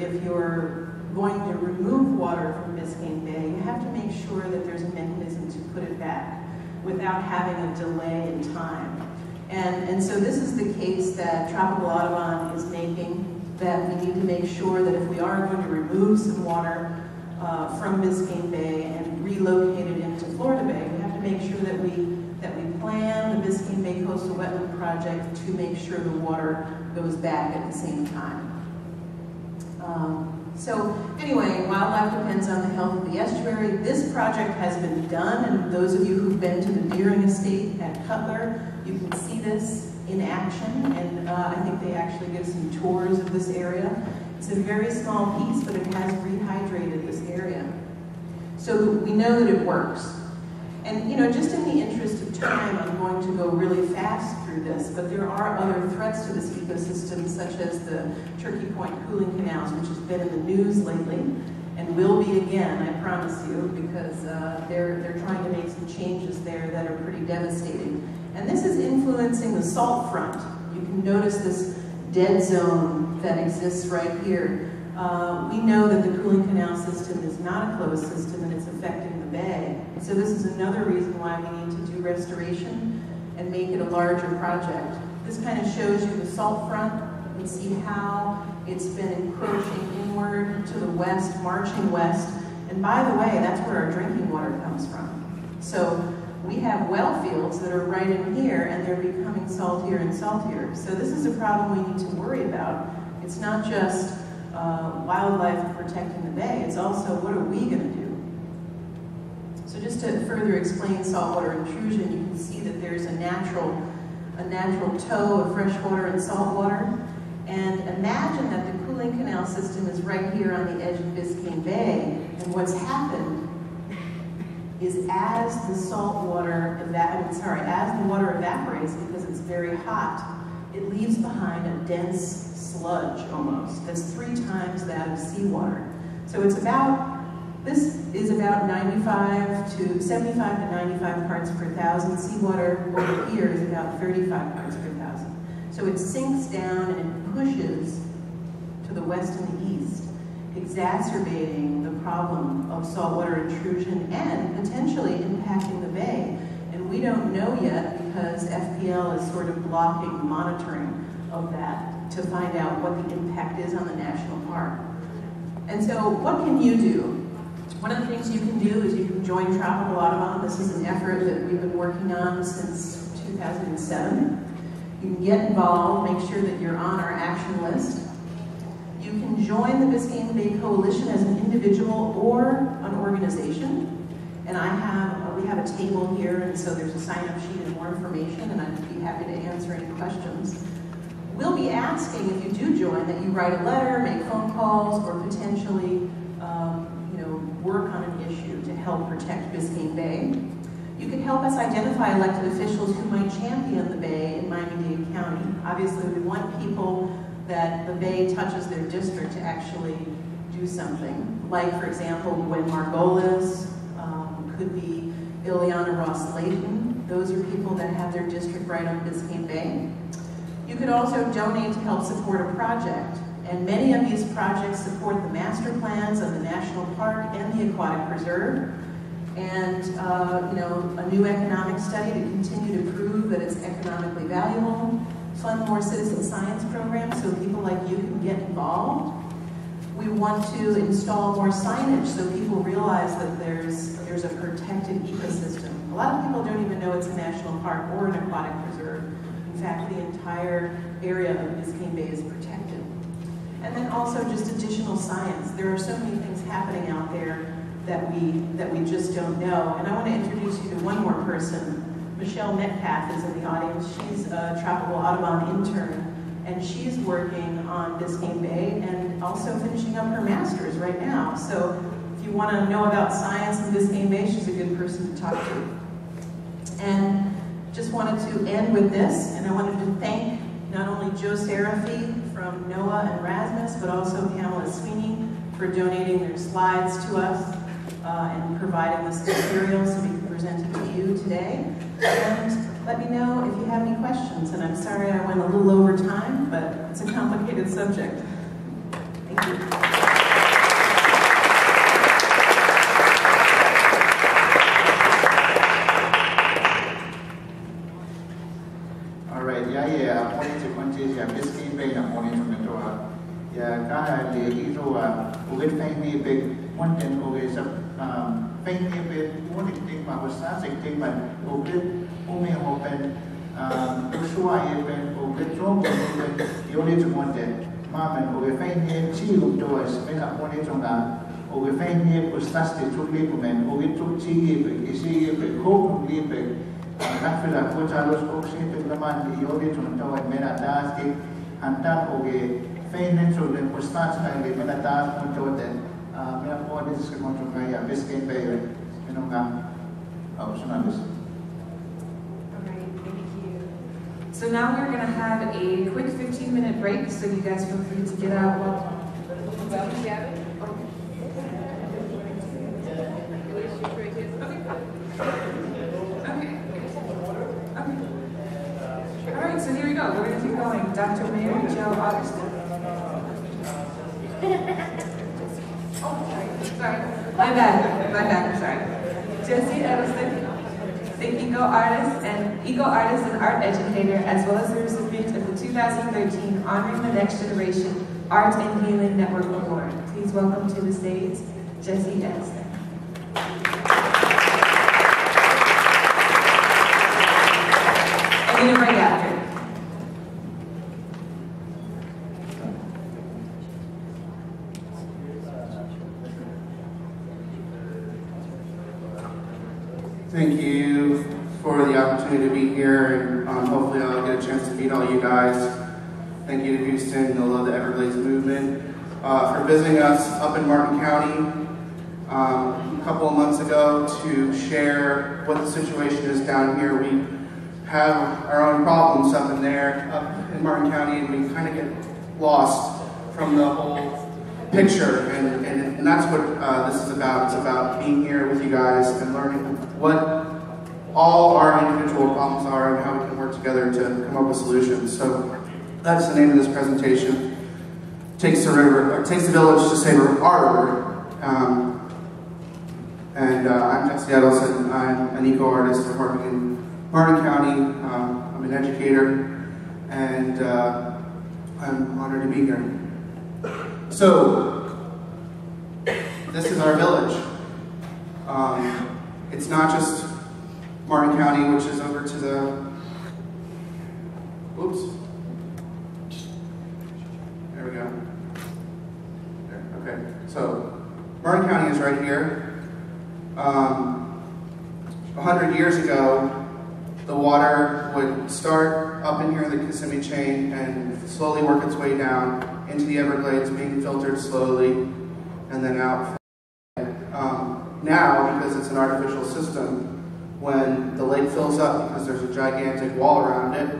going to remove water from Biscayne Bay, you have to make sure that there's a mechanism to put it back without having a delay in time. And so this is the case that Tropical Audubon is making, that we need to make sure that if we are going to remove some water from Biscayne Bay and relocate it into Florida Bay, we have to make sure that we plan the Biscayne Bay Coastal Wetland Project to make sure the water goes back at the same time. So anyway, wildlife depends on the health of the estuary. This project has been done, and those of you who've been to the Deering Estate at Cutler, you can see this in action, and I think they actually give some tours of this area. It's a very small piece, but it has rehydrated this area. So we know that it works. And you know, just in the interest of time, I'm going to go really fast through this, but there are other threats to this ecosystem, such as the Turkey Point cooling canals, which has been in the news lately, and will be again, I promise you, because they're trying to make some changes there that are pretty devastating. And this is influencing the salt front. You can notice this dead zone that exists right here. We know that the cooling canal system is not a closed system, and it's affecting the bay. So this is another reason why we need to do restoration and make it a larger project. This kind of shows you the salt front. You can see how it's been encroaching inward to the west, marching west. And by the way, that's where our drinking water comes from. So we have well fields that are right in here, and they're becoming saltier and saltier. So this is a problem we need to worry about. It's not just wildlife protecting the bay, it's also what are we going to do? So just to further explain saltwater intrusion, you can see that there's a natural toe of fresh water and salt water. And imagine that the cooling canal system is right here on the edge of Biscayne Bay, and what's happened is as the water evaporates because it's very hot, it leaves behind a dense sludge almost that's 3 times that of seawater. So it's this is about 75 to 95 parts per thousand. Seawater over here is about 35 parts per thousand. So it sinks down and pushes to the west and the east, exacerbating the problem of saltwater intrusion and potentially impacting the bay. And we don't know yet because FPL is sort of blocking monitoring of that to find out what the impact is on the national park. And so what can you do? One of the things you can do is you can join Tropical Audubon. This is an effort that we've been working on since 2007. You can get involved, make sure that you're on our action list. You can join the Biscayne Bay Coalition as an individual or an organization. And we have a table here, and so there's a sign-up sheet and more information, and I'd be happy to answer any questions. We'll be asking, if you do join, that you write a letter, make phone calls, or potentially work on an issue to help protect Biscayne Bay. You can help us identify elected officials who might champion the bay in Miami-Dade County. Obviously, we want people that the bay touches their district to actually do something. Like, for example, Gwen Margolis, could be Ileana Ross-Layton. Those are people that have their district right on Biscayne Bay. You could also donate to help support a project. And many of these projects support the master plans of the national park and the aquatic preserve. and a new economic study to continue to prove that it's economically valuable, fund more citizen science programs so people like you can get involved. We want to install more signage so people realize that there's a protected ecosystem. A lot of people don't even know it's a national park or an aquatic preserve. In fact, the entire area of Biscayne Bay is protected. And then also just additional science. There are so many things happening out there that we just don't know. And I want to introduce you to one more person. Michelle Metcalf is in the audience. She's a Tropical Audubon intern, and she's working on Biscayne Bay and also finishing up her master's right now. So if you want to know about science in Biscayne Bay, she's a good person to talk to. And just wanted to end with this, and I wanted to thank not only Joe Seraphy from NOAA and Rasmus, but also Pamela Sweeney for donating their slides to us and providing this material so we can present it to you today. And let me know if you have any questions. And I'm sorry I went a little over time, but it's a complicated subject. Thank you. All right, yeah, wanted to continue Biscayne Bay na wanted to mentor. Yeah, kaya di ito ulit fainty big one ten okay sa fainty big wanted to take my was not take my ulit umi open usua even ulit strong even you need to want that mom and okay fainty chiu doors when I wanted to nga okay fainty was not the two people man okay two chi isi hope live nakfila ko chalos ko sipin naman di yodi to tawad mena dastik antan okay fainty so then was not kind of mena das mo to then mena po this is going to kaya Biscayne Bay nga sunabis. So now we're going to have a quick 15-minute break, so you guys feel free to get out while All right, so here we go. We're going to keep going. Dr. Mary Jo Augustin. Sorry. My bad, I'm sorry. Jesse Edelston, the Eco Artist and Art Educator, as well as the recipient of the 2013 Honoring the Next Generation Art and Healing Network Award. Please welcome to the stage, Jesse Edelston. I need a break after. Thank you for the opportunity to be here, and hopefully I'll get a chance to meet all you guys. Thank you to Houston and the Love the Everglades movement for visiting us up in Martin County a couple of months ago to share what the situation is down here. We have our own problems up in there, up in Martin County, and we kind of get lost from the whole picture, and that's what this is about. It's about being here with you guys and learning what all our individual problems are and how we can work together to come up with solutions. So that's the name of this presentation. Takes a village to save our river. I'm Jesse Edelson. I'm an eco artist working in Martin County. I'm an educator, and I'm honored to be here. So, this is our village. It's not just Martin County, which is over to the, oops. There we go. There, okay. So, Martin County is right here. 100 years ago, the water would start up in here in the Kissimmee chain and slowly work its way down into the Everglades, being filtered slowly, and then out. Now, because it's an artificial system, when the lake fills up because there's a gigantic wall around it,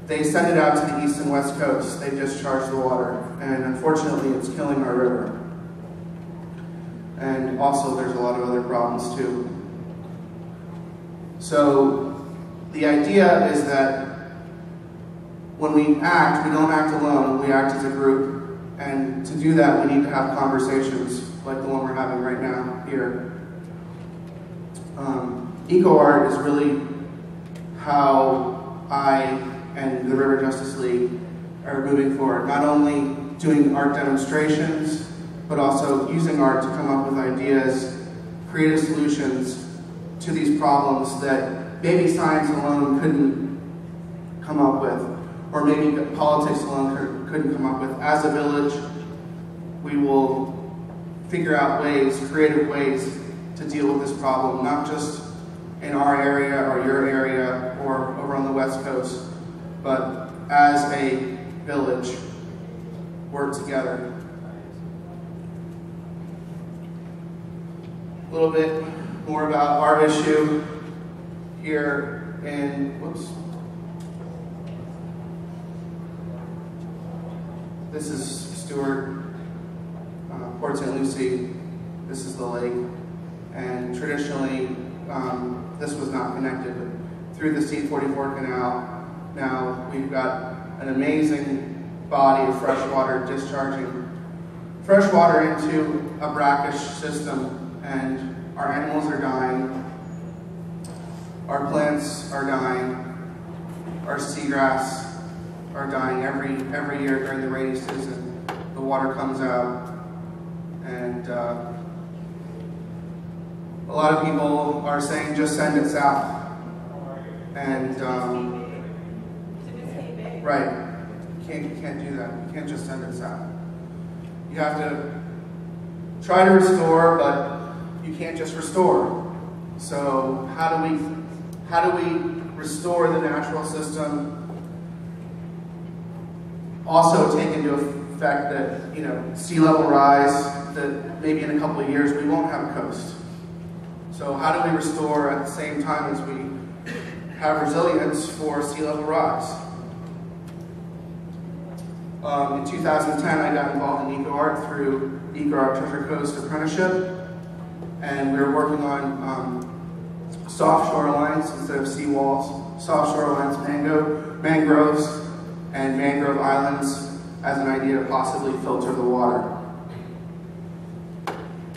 they send it out to the east and west coast. They discharge the water, and unfortunately it's killing our river. And also there's a lot of other problems too. So the idea is that when we act, we don't act alone, we act as a group. And to do that, we need to have conversations like the one we're having right now here. Eco art is really how I and the River Justice League are moving forward. Not only doing art demonstrations, but also using art to come up with ideas, creative solutions to these problems that maybe science alone couldn't come up with, or maybe politics alone couldn't come up with. As a village, we will figure out ways, creative ways, to deal with this problem, not just in our area or your area or over on the West Coast, but as a village, work together. A little bit more about our issue here in, whoops. This is Stewart, Port St. Lucie. This is the lake. And traditionally, this was not connected, but through the C-44 canal, now we've got an amazing body of fresh water discharging fresh water into a brackish system, and our animals are dying, our plants are dying, our seagrass are dying every year during the rainy season. The water comes out, and a lot of people are saying just send it south. And right, you can't do that. You can't just send it south. You have to try to restore, but you can't just restore. So how do we restore the natural system? Also take into effect that, you know, sea level rise, that maybe in a couple of years we won't have a coast. So how do we restore at the same time as we have resilience for sea level rise? In 2010, I got involved in Eco Art through Eco Art Treasure Coast Apprenticeship, and we were working on soft shorelines instead of seawalls, soft shorelines, mangroves, and mangrove islands as an idea to possibly filter the water.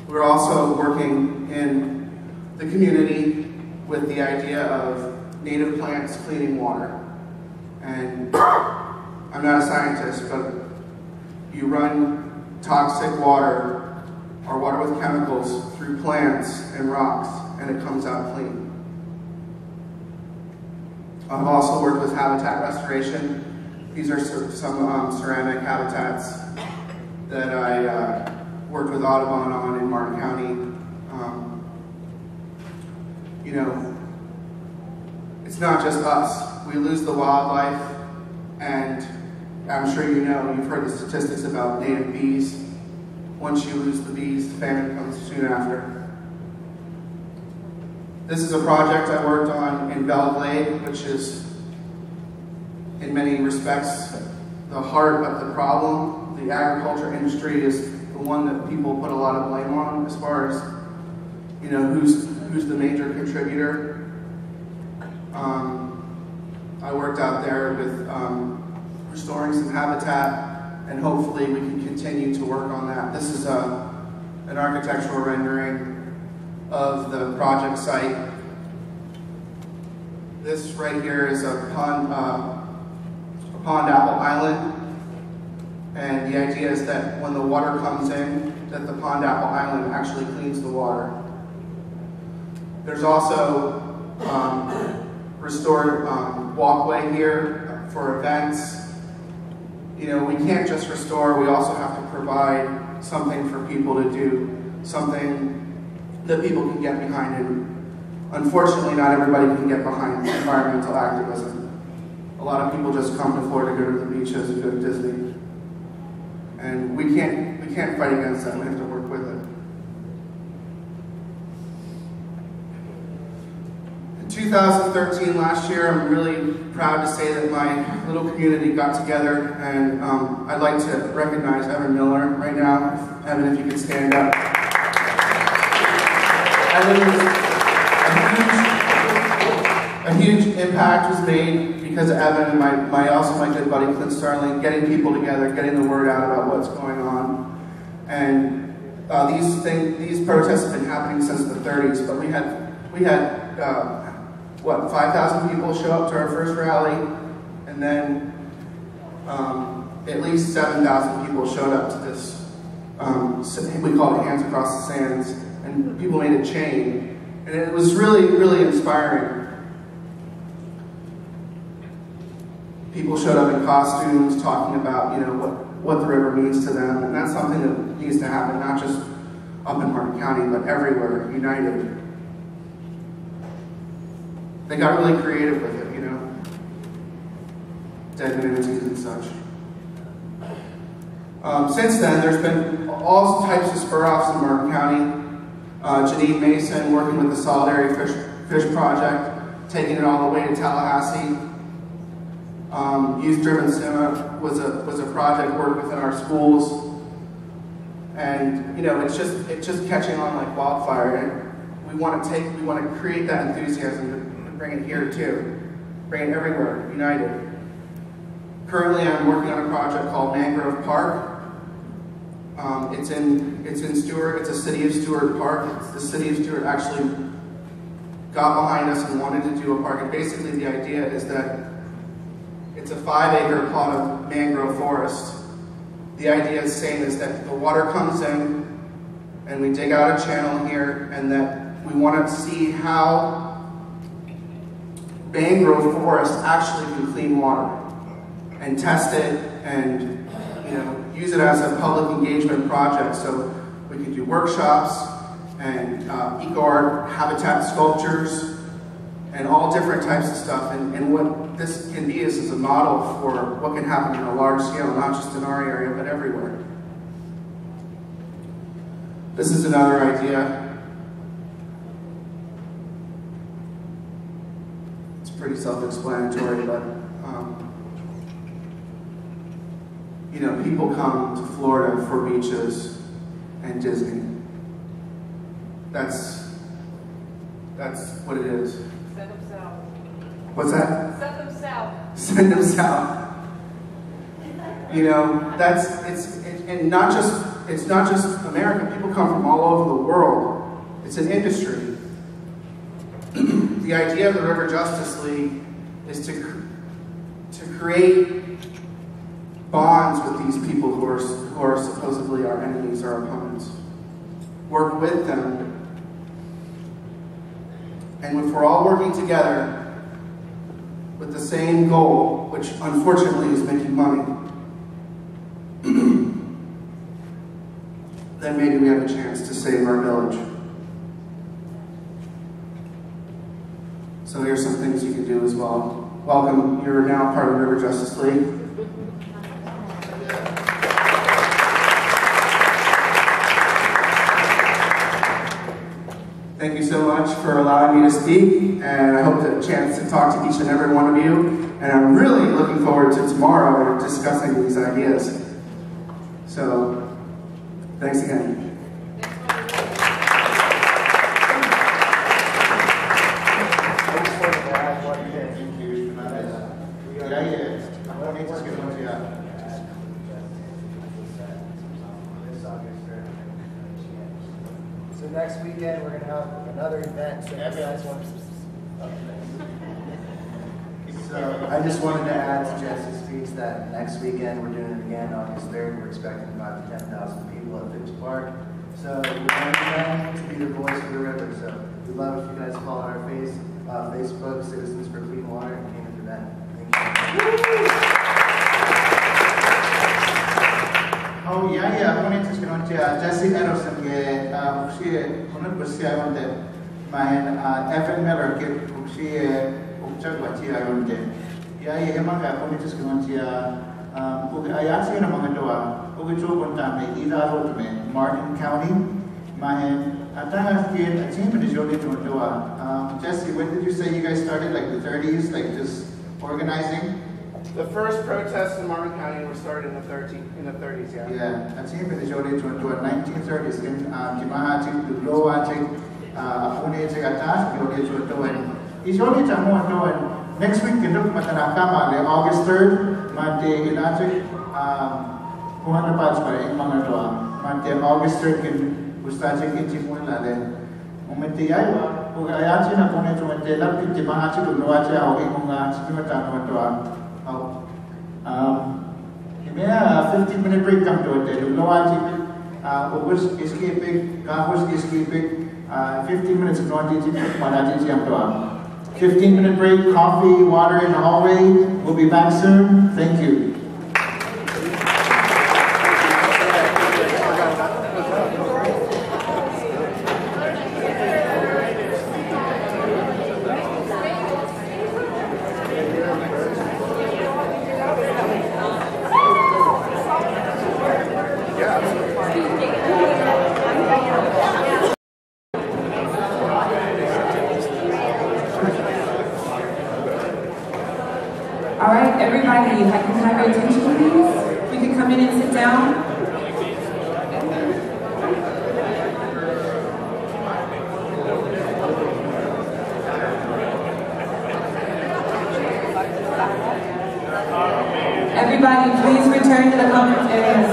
We're also working in the community with the idea of native plants cleaning water. And I'm not a scientist, but you run toxic water or water with chemicals through plants and rocks, and it comes out clean. I've also worked with habitat restoration. These are some ceramic habitats that I worked with Audubon on in Martin County. You know, it's not just us. We lose the wildlife, and I'm sure you know, you've heard the statistics about native bees. Once you lose the bees, the famine comes soon after. This is a project I worked on in Everglades, which is, in many respects, the heart of the problem. The agriculture industry is the one that people put a lot of blame on as far as, you know, who's the major contributor. I worked out there with restoring some habitat, and hopefully we can continue to work on that. This is an architectural rendering of the project site. This right here is a pond apple island, and the idea is that when the water comes in, that the pond apple island actually cleans the water. There's also restored walkway here for events. You know, we can't just restore, we also have to provide something for people to do, something that people can get behind. And unfortunately, not everybody can get behind environmental activism. A lot of people just come to Florida, go to the beaches, and go to Disney. And we can't fight against that, we have to work with it. In 2013, last year, I'm really proud to say that my little community got together, and I'd like to recognize Evan Miller right now. Evan, if you could stand up. A huge impact was made because of Evan and also my good buddy Clint Starling, getting people together, getting the word out about what's going on. And these protests have been happening since the 30s, but we we had, 5,000 people show up to our first rally, and then at least 7,000 people showed up to this, we call it Hands Across the Sands, and people made a chain, and it was really, really inspiring. People showed up in costumes talking about, what the river means to them, and that's something that needs to happen, not just up in Martin County, but everywhere, united. They got really creative with it, dead manatees and such. Since then, there's been all types of spur-offs in Martin County. Janine Mason working with the Solidarity Fish Project, taking it all the way to Tallahassee. Youth Driven Cinema was a project work within our schools, and it's just catching on like wildfire. And we want to create that enthusiasm and bring it here too, bring it everywhere, united. Currently, I'm working on a project called Mangrove Park. It's in Stewart. It's a City of Stewart park. The City of Stewart actually got behind us and wanted to do a park. And basically, the idea is that it's a 5-acre plot of mangrove forest. The idea is the same, is that the water comes in, and we dig out a channel here, and that we want to see how mangrove forest actually can clean water, and test it, and use it as a public engagement project. So we can do workshops and eco-art habitat sculptures and all different types of stuff. And what this can be is a model for what can happen on a large scale, not just in our area, but everywhere. This is another idea. It's pretty self-explanatory, but people come to Florida for beaches and Disney. That's what it is. Send them south. What's that? Send them south. Send them south. And it's not just America. People come from all over the world. It's an industry. The idea of the River Justice League is to create bonds with these people who are supposedly our enemies, our opponents. Work with them. And if we're all working together with the same goal, which unfortunately is making money, then maybe we have a chance to save our village. So here's some things you can do as well. Welcome, you're now part of the River Justice League. Thank you so much for allowing me to speak, and I hope to have a chance to talk to each and every one of you. And I'm really looking forward to tomorrow discussing these ideas. So, thanks again. So next weekend we're going to have another event. So I just wanted to add to Jesse's speech that next weekend we're doing it again, August 3rd. We're expecting about 10,000 people at Finch Park. So we want them to be the voice of the river. So we'd love if you guys follow our Facebook, Citizens for Clean Water, and came to that. Thank you. Oh yeah, I'm interested in Jesse Edelson. She my Evan Miller get she what she around there. Yeah, I'm interested in I actually know Mangadoa. Martin County. Jesse, when did you say you guys started? Like the 30s, like just organizing? The first protests in Martin County were started in the 30s, yeah. Yeah, I think in the 1930s, in Kimahati, Loachi, Apunete Attack, next week, August 3rd, Monday, August 3rd, Ustache Kichimula, Umetiyaiwa, ayachi na kone chumete lapit di mahachi luachi au ingunga chimata no to 15-minute break come to it. Luachi was escaping, was escaping 15 minutes of non-teaching manaji to 15-minute break, coffee, water in the hallway. We'll be back soon. Thank you. All right, everybody, if I can have your attention, please. You can come in and sit down. Everybody, please return to the conference areas.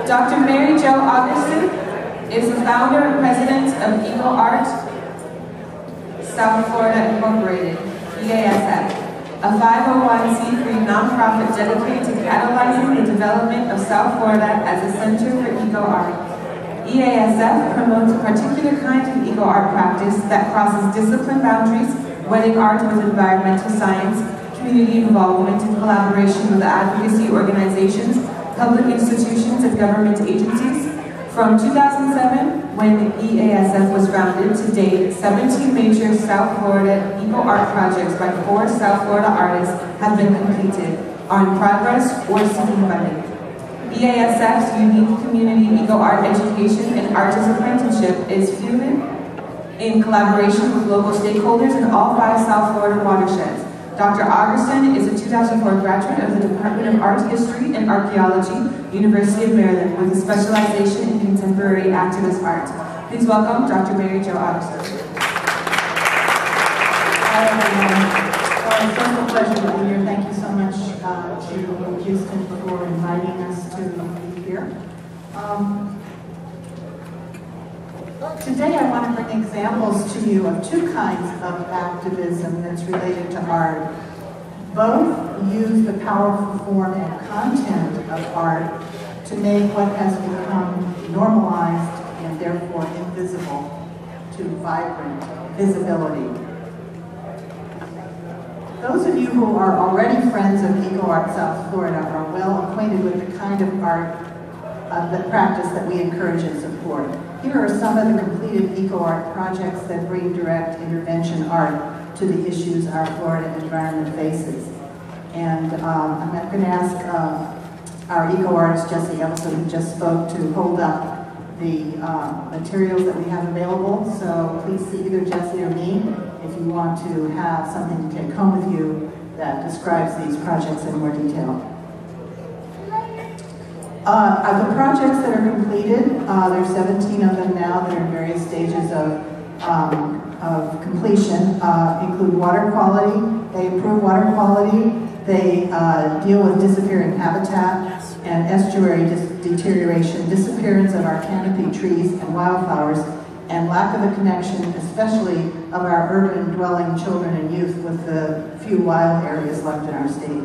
Dr. Mary Jo Augustin is the founder and president of Eagle Art South Florida Incorporated, EASF, a 501c3 nonprofit dedicated to catalyzing the development of South Florida as a center for eco art. EASF promotes a particular kind of eco art practice that crosses discipline boundaries, wedding art with environmental science, community involvement, and collaboration with advocacy organizations, public institutions, and government agencies. From 2007, when EASF was founded, to date, 17 major South Florida eco art projects by 4 South Florida artists have been completed, are in progress, or seeking funding. EASF's unique community eco art education and artist apprenticeship is fueled in collaboration with local stakeholders in all 5 South Florida watersheds. Dr. Augustin is a 2004 graduate of the Department of Art History and Archaeology, University of Maryland, with a specialization in contemporary activist art. Please welcome Dr. Mary Jo Augustin. Hi, everyone. It's such a pleasure to be here. Thank you so much to Houston for inviting us to be here. Today I want to bring examples to you of 2 kinds of activism that's related to art. Both use the powerful form and content of art to make what has become normalized and therefore invisible to vibrant visibility. Those of you who are already friends of Eco Art South Florida are well acquainted with the kind of art, the practice that we encourage and support. Here are some of the completed eco art projects that bring direct intervention art to the issues our Florida environment faces. And I'm going to ask our eco artist, Jesse Evelson, who just spoke, to hold up the materials that we have available. So please see either Jesse or me if you want to have something to take home with you that describes these projects in more detail. The projects that are completed, there's 17 of them now that are in various stages of completion, include water quality. They improve water quality. They deal with disappearing habitat and estuary deterioration, disappearance of our canopy trees and wildflowers, and lack of a connection, especially of our urban dwelling children and youth with the few wild areas left in our state.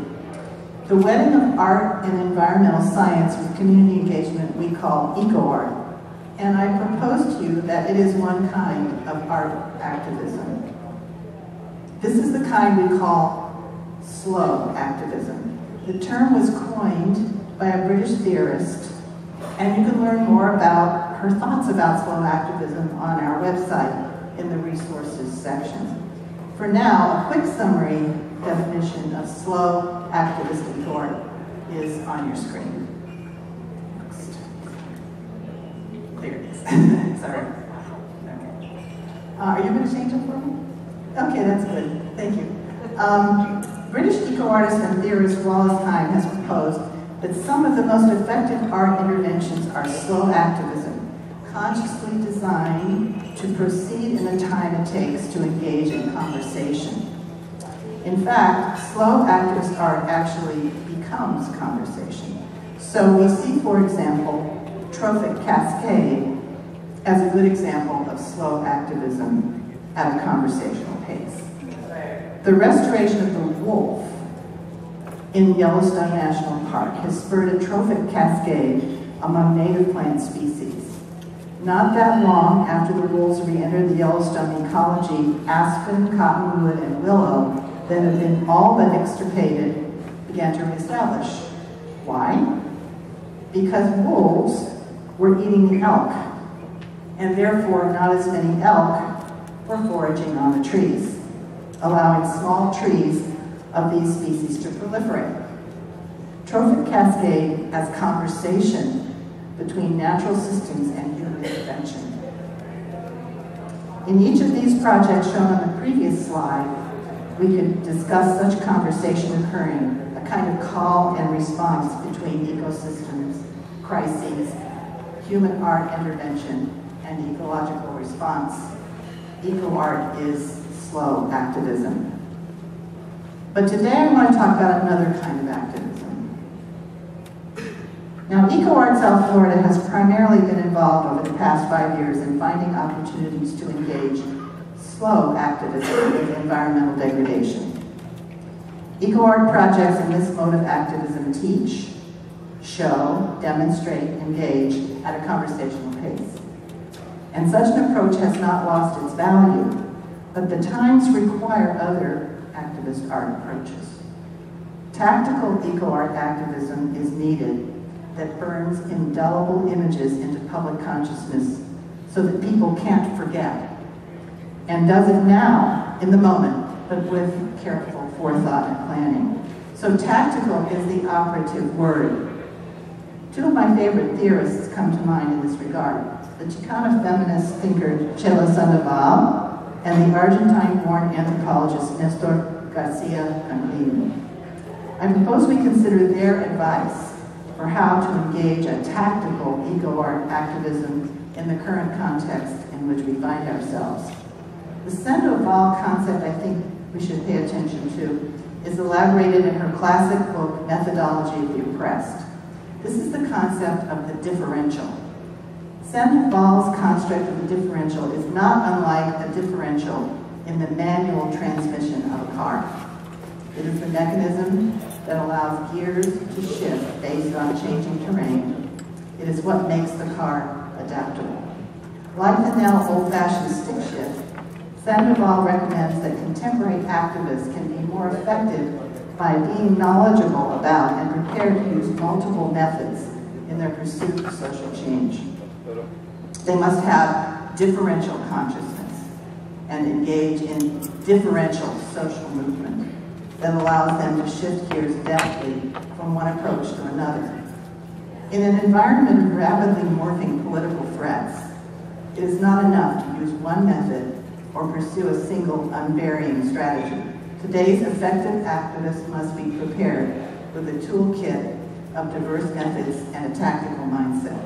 The wedding of art and environmental science with community engagement we call eco-art, and I propose to you that it is one kind of art activism. This is the kind we call slow activism. The term was coined by a British theorist, and you can learn more about her thoughts about slow activism on our website in the resources section. For now, a quick summary definition of slow activist art is on your screen. Next. There it is. Sorry. Okay. Are you going to change it for me? Okay, that's good. Thank you. British eco-artist and theorist Wallace Heim has proposed that some of the most effective art interventions are slow activism, consciously designed to proceed in the time it takes to engage in conversation. In fact, slow activist art actually becomes conversation. So we see, for example, Trophic Cascade, as a good example of slow activism at a conversational pace. The restoration of the wolf in Yellowstone National Park has spurred a trophic cascade among native plant species. Not that long after the wolves re-entered the Yellowstone ecology, aspen, cottonwood, and willow that had been all but extirpated began to reestablish. Why? Because wolves were eating the elk, and therefore not as many elk were foraging on the trees, allowing small trees of these species to proliferate. Trophic cascade as conversation between natural systems and human intervention. In each of these projects shown on the previous slide, we could discuss such conversation occurring, a kind of call and response between ecosystems, crises, human art intervention, and ecological response. Eco-art is slow activism. But today I want to talk about another kind of activism. Now, Eco-Art South Florida has primarily been involved over the past 5 years in finding opportunities to engage slow activism with environmental degradation. Eco-Art projects in this mode of activism teach, show, demonstrate, engage at a conversational pace. And such an approach has not lost its value, but the times require other activist art approaches. Tactical eco-art activism is needed that burns indelible images into public consciousness so that people can't forget, and does it now, in the moment, but with careful forethought and planning. So tactical is the operative word. Two of my favorite theorists come to mind in this regard: the Chicana feminist thinker Chela Sandoval and the Argentine-born anthropologist Nestor Garcia Canlini. I propose we consider their advice for how to engage a tactical eco-art activism in the current context in which we find ourselves. The Sandoval concept I think we should pay attention to is elaborated in her classic book, Methodology of the Oppressed. This is the concept of the differential. Sandoval's construct of the differential is not unlike a differential in the manual transmission of a car. It is the mechanism that allows gears to shift based on changing terrain. It is what makes the car adaptable. Like the now old-fashioned stick shift, Sandoval recommends that contemporary activists can be more effective by being knowledgeable about and prepared to use multiple methods in their pursuit of social change. They must have differential consciousness and engage in differential social movement that allows them to shift gears deftly from one approach to another. In an environment of rapidly morphing political threats, it is not enough to use one method or pursue a single unvarying strategy. Today's effective activists must be prepared with a toolkit of diverse methods and a tactical mindset.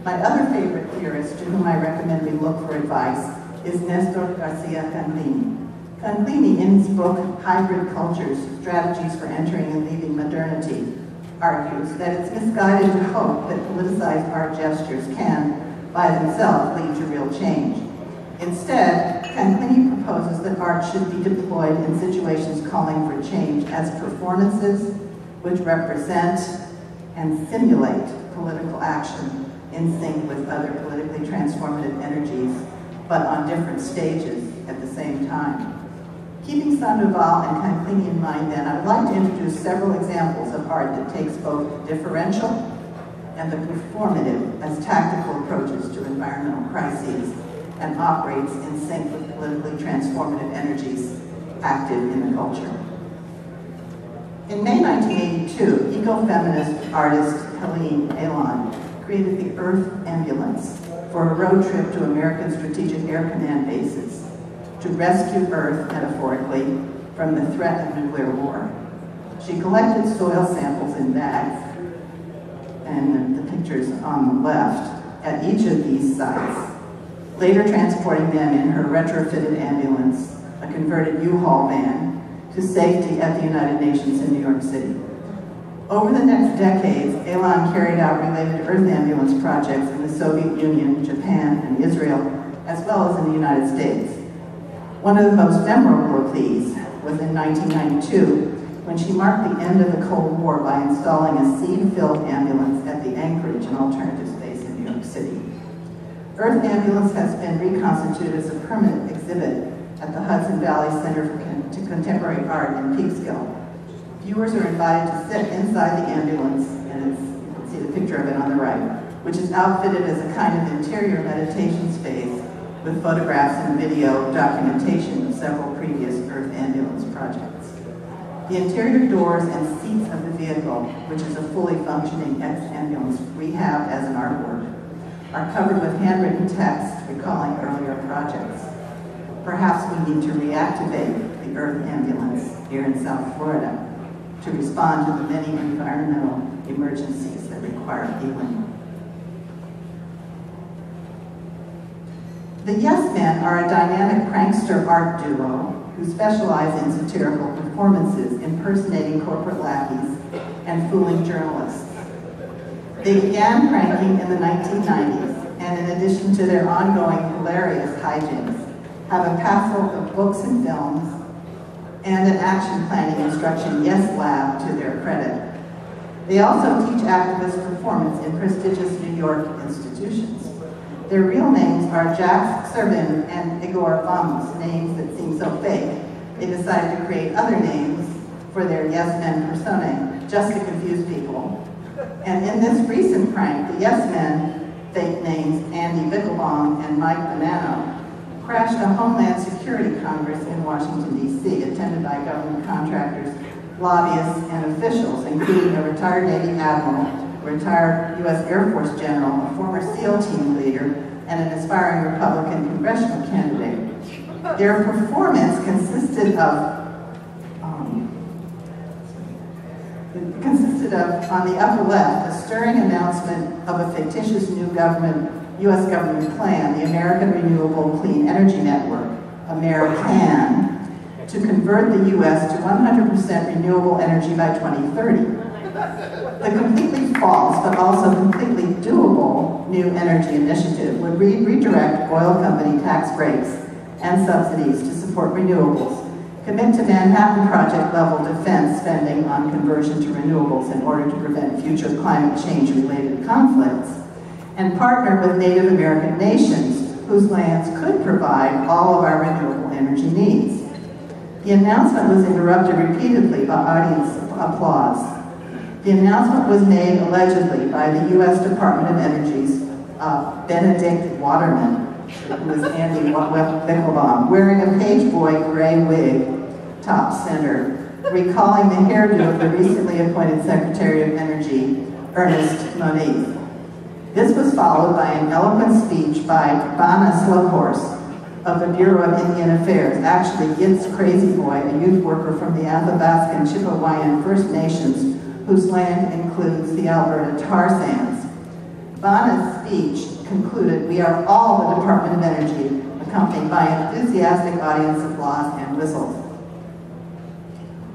My other favorite theorist to whom I recommend we look for advice is Nestor Garcia Canlini. Canlini, in his book, Hybrid Cultures, Strategies for Entering and Leaving Modernity, argues that it's misguided to hope that politicized art gestures can, by themselves, lead to real change. Instead, Canlini proposes that art should be deployed in situations calling for change as performances which represent and simulate political action in sync with other politically transformative energies, but on different stages at the same time. Keeping Sandoval and Canlini in mind then, I would like to introduce several examples of art that takes both the differential and the performative as tactical approaches to environmental crises and operates in sync with politically transformative energies active in the culture. In May 1982, eco-feminist artist Helene Alon created the Earth Ambulance for a road trip to American Strategic Air Command bases to rescue Earth, metaphorically, from the threat of nuclear war. She collected soil samples in bags, and the pictures on the left, at each of these sites, later transporting them in her retrofitted ambulance, a converted U-Haul van, to safety at the United Nations in New York City. Over the next decades, ALON carried out related earth ambulance projects in the Soviet Union, Japan, and Israel, as well as in the United States. One of the most memorable of these was in 1992, when she marked the end of the Cold War by installing a seed-filled ambulance at the Anchorage, an alternative space in New York City. Earth Ambulance has been reconstituted as a permanent exhibit at the Hudson Valley Center for Contemporary Art in Peekskill. Viewers are invited to sit inside the ambulance, and you can see the picture of it on the right, which is outfitted as a kind of interior meditation space with photographs and video documentation of several previous Earth Ambulance projects. The interior doors and seats of the vehicle, which is a fully functioning ex-ambulance rehabbed as an artwork, are covered with handwritten text recalling earlier projects. Perhaps we need to reactivate the Earth Ambulance here in South Florida to respond to the many environmental emergencies that require healing. The Yes Men are a dynamic prankster art duo who specialize in satirical performances, impersonating corporate lackeys and fooling journalists. They began pranking in the 1990s, and in addition to their ongoing hilarious hijinks, have a passel of books and films and an action planning instruction Yes Lab to their credit. They also teach activist performance in prestigious New York institutions. Their real names are Jack Servin and Igor Vamos, names that seem so fake. They decided to create other names for their Yes Men personae, just to confuse people. And in this recent prank, the Yes Men, fake names Andy Vickelbaum and Mike Bonanno, crashed a Homeland Security Congress in Washington, D.C., attended by government contractors, lobbyists, and officials, including a retired Navy admiral, a retired U.S. Air Force general, a former SEAL team leader, and an aspiring Republican congressional candidate. Their performance consisted of, on the upper left, a stirring announcement of a fictitious new U.S. government plan, the American Renewable Clean Energy Network, American, to convert the U.S. to 100% renewable energy by 2030. The completely false, but also completely doable new energy initiative would redirect oil company tax breaks and subsidies to support renewables, commit to Manhattan Project-level defense spending on conversion to renewables in order to prevent future climate change-related conflicts, and partner with Native American nations whose lands could provide all of our renewable energy needs. The announcement was interrupted repeatedly by audience applause. The announcement was made allegedly by the U.S. Department of Energy's Benedict Waterman, who was Andy Vickelbaum, wearing a page boy gray wig, top center, recalling the hairdo of the recently appointed Secretary of Energy, Ernest Moniz. This was followed by an eloquent speech by Bana Slughorse of the Bureau of Indian Affairs, actually Git's Crazy Boy, a youth worker from the Athabascan Chippewayan First Nations, whose land includes the Alberta tar sands. Bana's speech concluded, "We are all the Department of Energy," accompanied by an enthusiastic audience applause and whistles.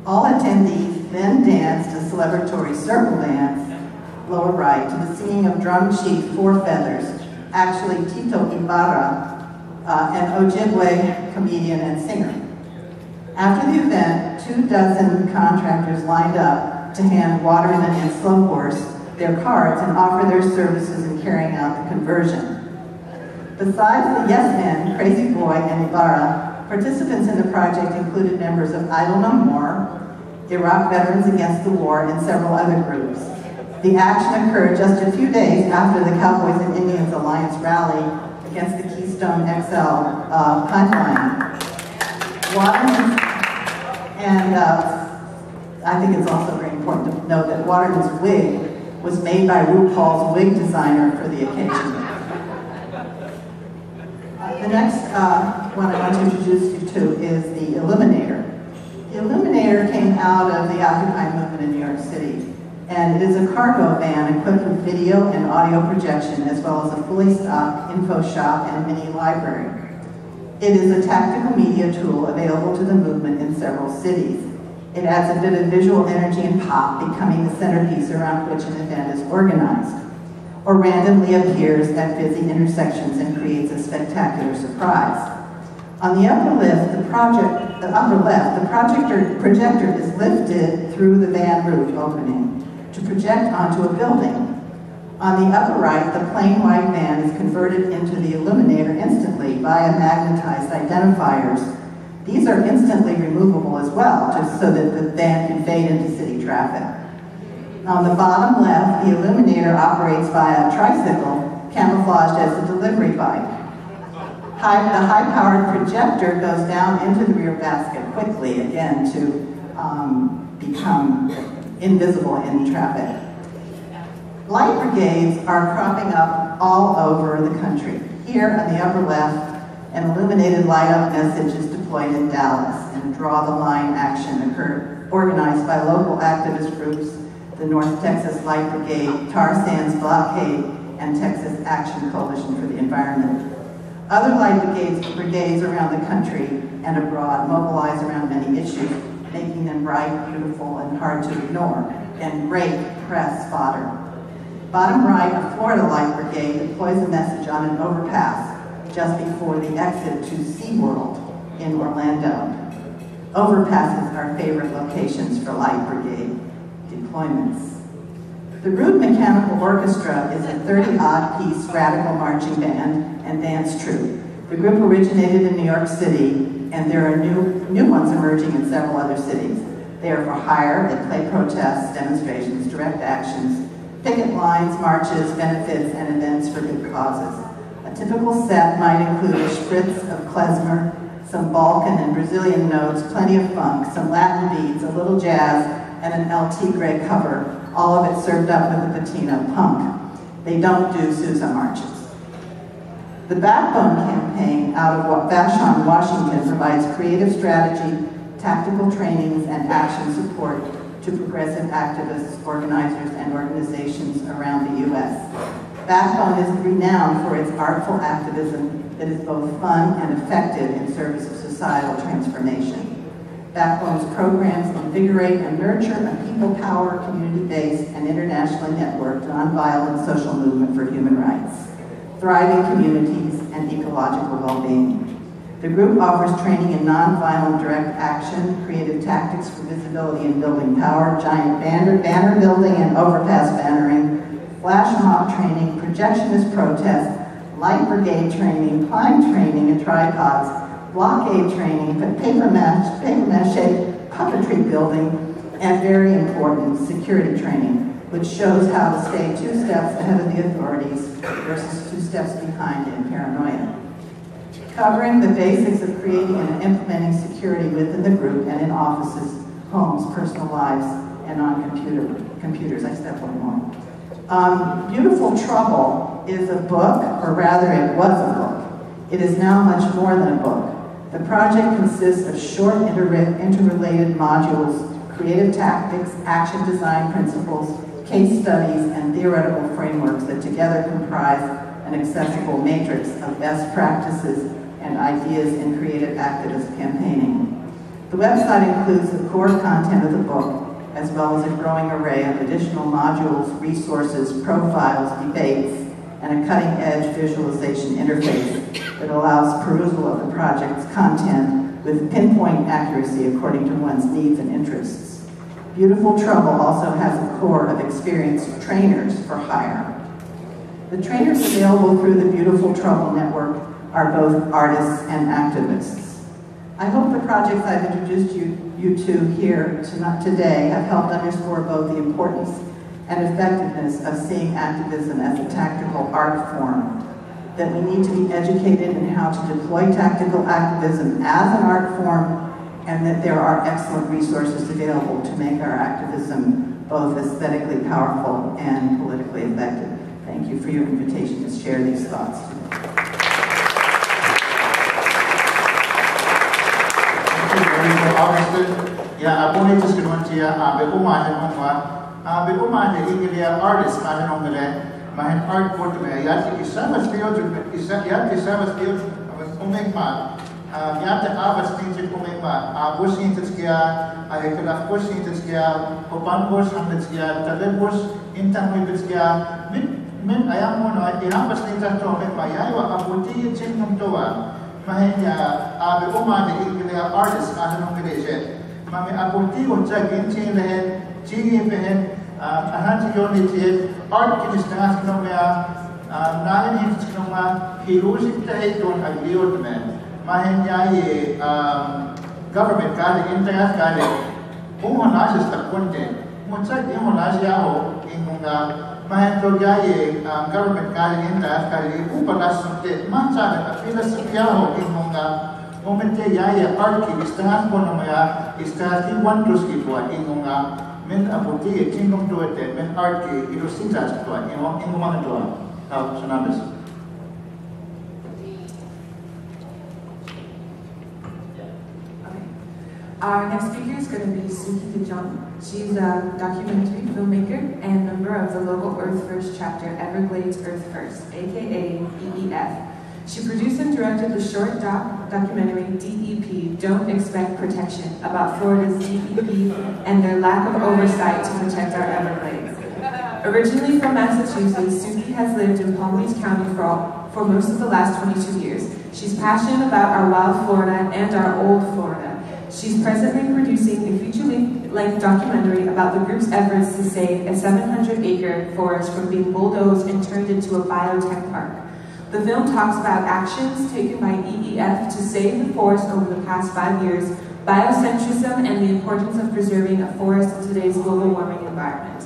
All attendees then danced a celebratory circle dance, lower right, to the singing of Drum Chief Four Feathers, actually Tito Ibarra, an Ojibwe comedian and singer. After the event, 24 contractors lined up to hand Waterman and Slughorse their cards and offer their services in carrying out the conversion. Besides the Yes Men, Crazy Boy, and Ibarra, participants in the project included members of Idle No More, Iraq Veterans Against the War, and several other groups. The action occurred just a few days after the Cowboys and Indians Alliance rally against the Keystone XL pipeline. Waterman, and I think it's also very important to note that Waterman's wig was made by RuPaul's wig designer for the occasion. The next one I want to introduce you to is the Illuminator. The Illuminator came out of the Occupy movement in New York City, and it is a cargo van equipped with video and audio projection, as well as a fully stocked info shop and mini library. It is a tactical media tool available to the movement in several cities. It adds a bit of visual energy and pop, becoming the centerpiece around which an event is organized, or randomly appears at busy intersections and creates a spectacular surprise. On the upper left, the projector is lifted through the van roof opening to project onto a building. On the upper right, the plain white van is converted into the illuminator instantly via magnetized identifiers. These are instantly removable as well, just so that the van can fade into city traffic. On the bottom left, the illuminator operates via a tricycle camouflaged as a delivery bike. The high-powered projector goes down into the rear basket quickly, again, to become invisible in traffic. Light brigades are cropping up all over the country. Here on the upper left, an illuminated light-up message is deployed in Dallas, and Draw the Line action occurred, organized by local activist groups, the North Texas Light Brigade, Tar Sands Blockade, and Texas Action Coalition for the Environment. Other light brigades around the country and abroad mobilize around many issues, making them bright, beautiful, and hard to ignore, and great press fodder. Bottom right, a Florida Light Brigade deploys a message on an overpass just before the exit to SeaWorld in Orlando. Overpasses are favorite locations for Light Brigade deployments. The Root Mechanical Orchestra is a 30-odd-piece radical marching band and dance troupe. The group originated in New York City, and there are new ones emerging in several other cities. They are for hire at play protests, demonstrations, direct actions, picket lines, marches, benefits, and events for good causes. A typical set might include a spritz of klezmer, some Balkan and Brazilian notes, plenty of funk, some Latin beats, a little jazz, and an LT Gray cover, all of it served up with a patina punk. They don't do Sousa marches. The Backbone campaign out of Vashon, Washington provides creative strategy, tactical trainings, and action support to progressive activists, organizers, and organizations around the U.S. Backbone is renowned for its artful activism that is both fun and effective in service of societal transformation. Backbone's programs invigorate and nurture a people-power, community-based, and internationally networked nonviolent social movement for human rights, thriving communities, and ecological well-being. The group offers training in nonviolent direct action, creative tactics for visibility and building power, giant banner building and overpass bannering, flash mob training, projectionist protest, light brigade training, climb training and tripods, blockade training, paper mache puppetry building, and very important security training, which shows how to stay 2 steps ahead of the authorities versus 2 steps behind in paranoia. Covering the basics of creating and implementing security within the group and in offices, homes, personal lives, and on computers. I stepped one more. Beautiful Trouble is a book, or rather it was a book. It is now much more than a book. The project consists of short interrelated modules, creative tactics, action design principles, case studies, and theoretical frameworks that together comprise an accessible matrix of best practices and ideas in creative activist campaigning. The website includes the core content of the book, as well as a growing array of additional modules, resources, profiles, debates, and a cutting-edge visualization interface that allows perusal of the project's content with pinpoint accuracy according to one's needs and interests. Beautiful Trouble also has a core of experienced trainers for hire. The trainers available through the Beautiful Trouble network are both artists and activists. I hope the projects I've introduced you to here today have helped underscore both the importance and effectiveness of seeing activism as a tactical art form, that we need to be educated in how to deploy tactical activism as an art form, and that there are excellent resources available to make our activism both aesthetically powerful and politically effective. Thank you for your invitation to share these thoughts today. Ya abone just going to ya be umane onwa be umane ingelia artist mane ongale mahen art port me ya ki sama still to ya ki sama still was omeg ma Yate avas tinche kumema, bush intitskia, ayekala bush intitskia, opan bush hamitskia, tale bush intan wibitskia, min ayam mono, ihambas tinta to mema, yaiwa abuti chinum toa, mahenya abe uma de ingile artist ahanong geleje. Mami abuti unja ginchi lehen, chigi behen, ahanti yoni tiet, art kinis tangas kinomea, nahin hits kinoma, hiruzik tahe don agliot men. Mahenya ye government kali intangas kali umonajis tak konten muncak di monajia ho ingunga mahento ye government kali intangas kali upalas sunte manca apila sepia ho ingunga momente ye arki istangas ponomaya istangas ki wantus kitwa ingunga men aputi tingom tuete men arki ilusitas kitwa ingumang doa how tsunamis. Our next speaker is going to be Suki John. She's a documentary filmmaker and member of the local Earth First chapter, Everglades Earth First, aka EEF. She produced and directed the short documentary DEP, Don't Expect Protection, about Florida's DEP and their lack of oversight to protect our Everglades. Originally from Massachusetts, Suki has lived in Palm Beach County for most of the last 22 years. She's passionate about our wild Florida and our old Florida. She's presently producing a feature-length documentary about the group's efforts to save a 700-acre forest from being bulldozed and turned into a biotech park. The film talks about actions taken by EEF to save the forest over the past 5 years, biocentrism, and the importance of preserving a forest in today's global warming environment.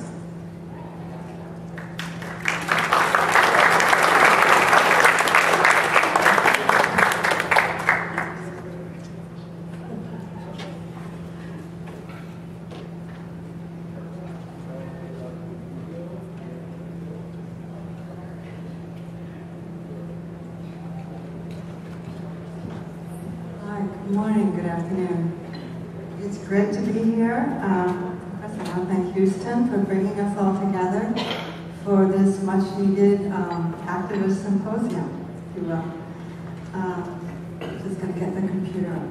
Good morning, good afternoon. It's great to be here. First of all, thank Houston for bringing us all together for this much needed activist symposium, if you will. Just going to get the computer up.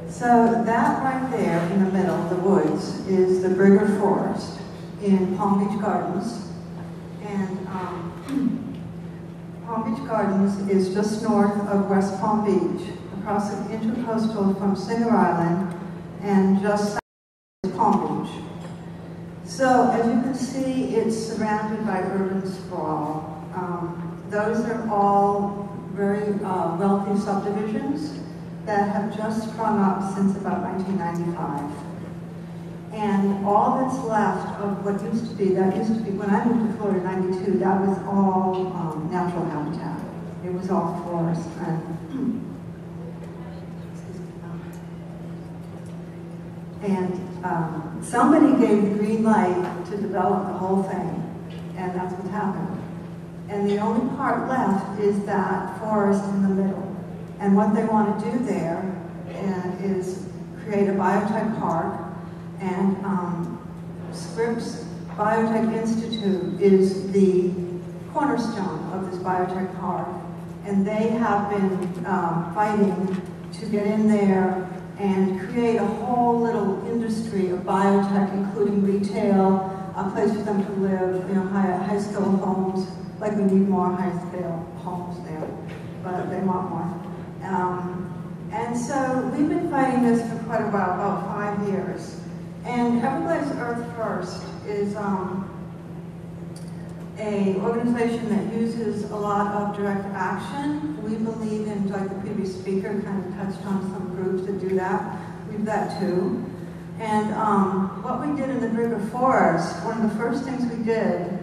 So that right there in the middle, the woods, is the Brigger Forest in Palm Beach Gardens. And Palm Beach Gardens is just north of West Palm Beach, across the intercoastal from Singer Island, and just south of Palm Beach. So as you can see, it's surrounded by urban sprawl. Those are all very wealthy subdivisions that have just sprung up since about 1995. And all that's left of what used to be, when I moved to Florida in 92, that was all natural habitat. It was all forest. And somebody gave the green light to develop the whole thing, and that's what happened. And the only part left is that forest in the middle. And what they want to do there is create a biotech park, and Scripps Biotech Institute is the cornerstone of this biotech park, and they have been fighting to get in there and create a whole little industry of biotech, including retail, a place for them to live, high-skilled homes. Like, we need more high-skilled homes there, but they want more. And so we've been fighting this for quite a while, about 5 years. And Everglades Earth First is an organization that uses a lot of direct action. We believe in, like the previous speaker kind of touched on some groups that do that. We do that too. And what we did in the Brigger Forest, one of the first things we did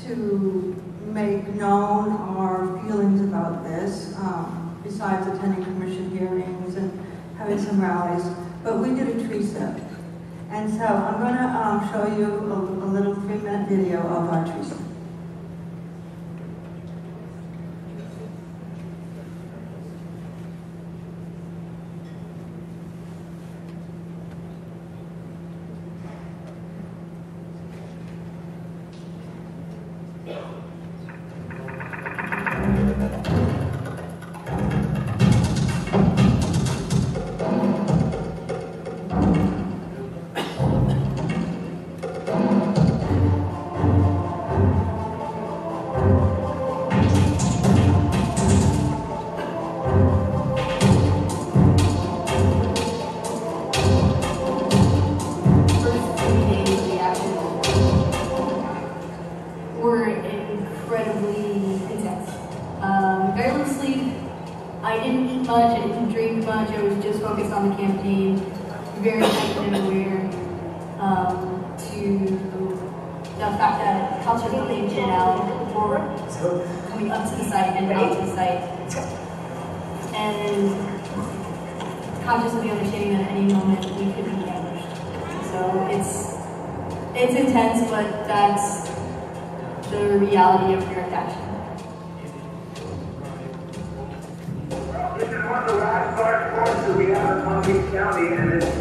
to make known our feelings about this, besides attending commission hearings and having some rallies, but we did a tree sip. And so I'm going to show you a little 3-minute video of our tree sip. much, I didn't drink much, I was just focused on the campaign, very passionate and aware to the fact that culture is something to now for coming up to the site and out to the site. And conscious of the understanding that at any moment we could be ambushed. So it's intense, but that's the reality of direct action. This is one of the last large forts that we have in Palm Beach County, and it's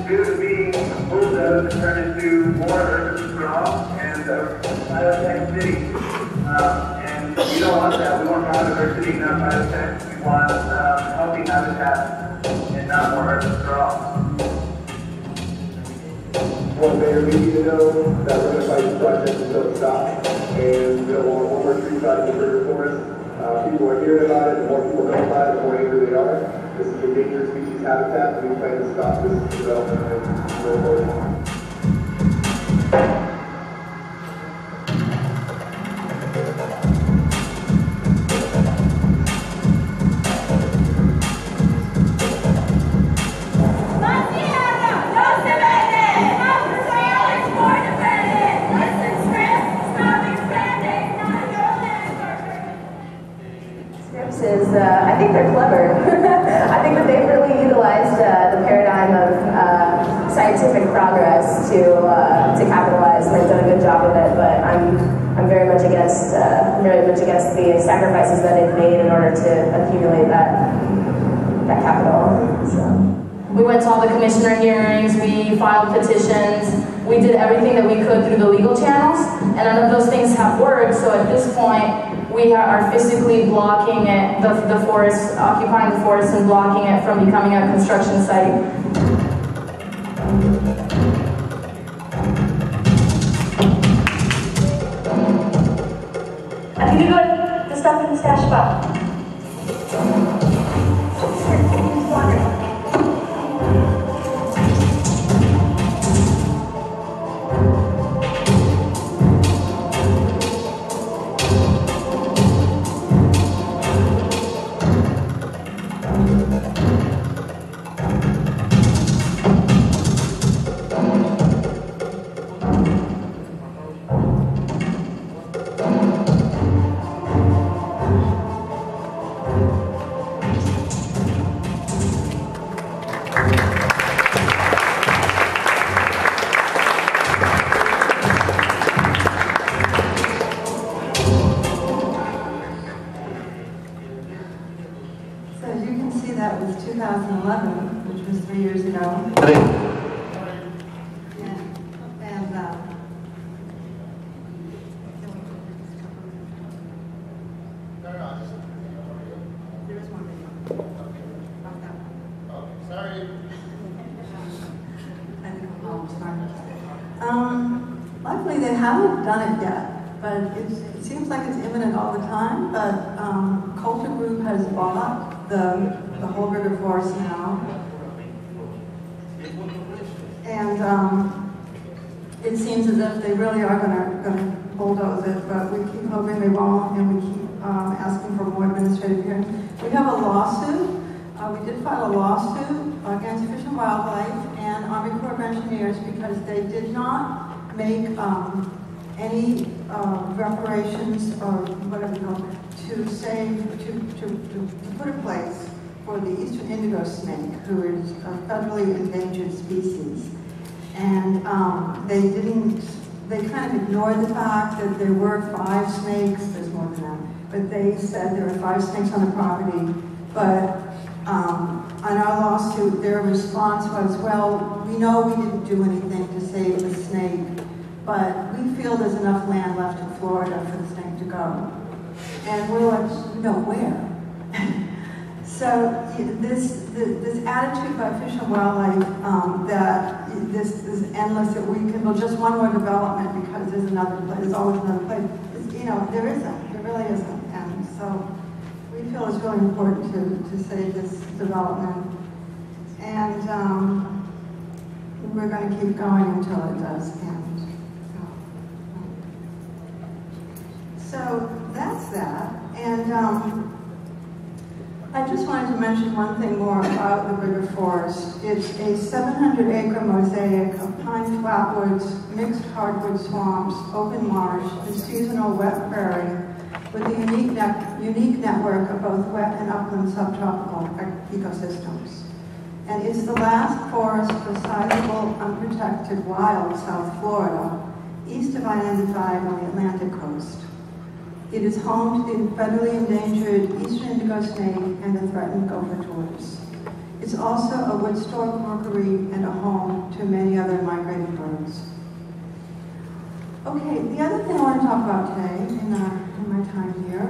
due to being bulldozed and turned into more urban sprawl and biotech city. And we don't want that. We want biodiversity, not biotech. We want healthy habitat and not more urban sprawl. Well, Mayor, we need to know that we're going to fight the project until it stops, and we don't want one more tree cut in the river forest. People are hearing about it, the more people know about it, the more angry they are. This is endangered species habitat, and we plan to stop this development and go forward. I think they're clever. I think that they've really utilized the paradigm of scientific progress to capitalize, and they've done a good job of it. But I'm very much against the sacrifices that they've made in order to accumulate that capital. So. We went to all the commissioner hearings. We filed petitions. We did everything that we could through the legal channels, and none of those things have worked. So at this point, we are physically blocking it, the forest, occupying the forest and blocking it from becoming a construction site. I need to go the stuff in the stash spot. That was 2011, which was 3 years ago. Luckily, they haven't done it yet, but it seems like it's imminent all the time. But Culture Group has bought the whole river forest now, and it seems as if they really are going to bulldoze it. But we keep hoping they won't, and we keep asking for more administrative hearings. We have a lawsuit. We did file a lawsuit against Fish and Wildlife and Army Corps of Engineers because they did not make any reparations or whatever you call it, to put in place for the eastern indigo snake, who is a federally endangered species. And they kind of ignored the fact that there were 5 snakes, there's more than that, but they said there were 5 snakes on the property. But on our lawsuit, their response was, well, we know we didn't do anything to save the snake, but we feel there's enough land left in Florida for the snake to go. And we're like, no, where? So this attitude by Fish and Wildlife that this is endless, that we can build just one more development because there's another place, there's always another place. There isn't, there really isn't. And so we feel it's really important to save this development. And we're going to keep going until it does end. So that's that. And I just wanted to mention one thing more about the River Forest. It's a 700-acre mosaic of pine flatwoods, mixed hardwood swamps, open marsh, and seasonal wet prairie, with a unique network of both wet and upland subtropical ecosystems. And it's the last forest for sizable, unprotected wild South Florida, east of I-95 on the Atlantic coast. It is home to the federally endangered eastern indigo snake and the threatened gopher tortoise. It's also a wood stork rookery and a home to many other migrating birds. Okay, the other thing I want to talk about today in my time here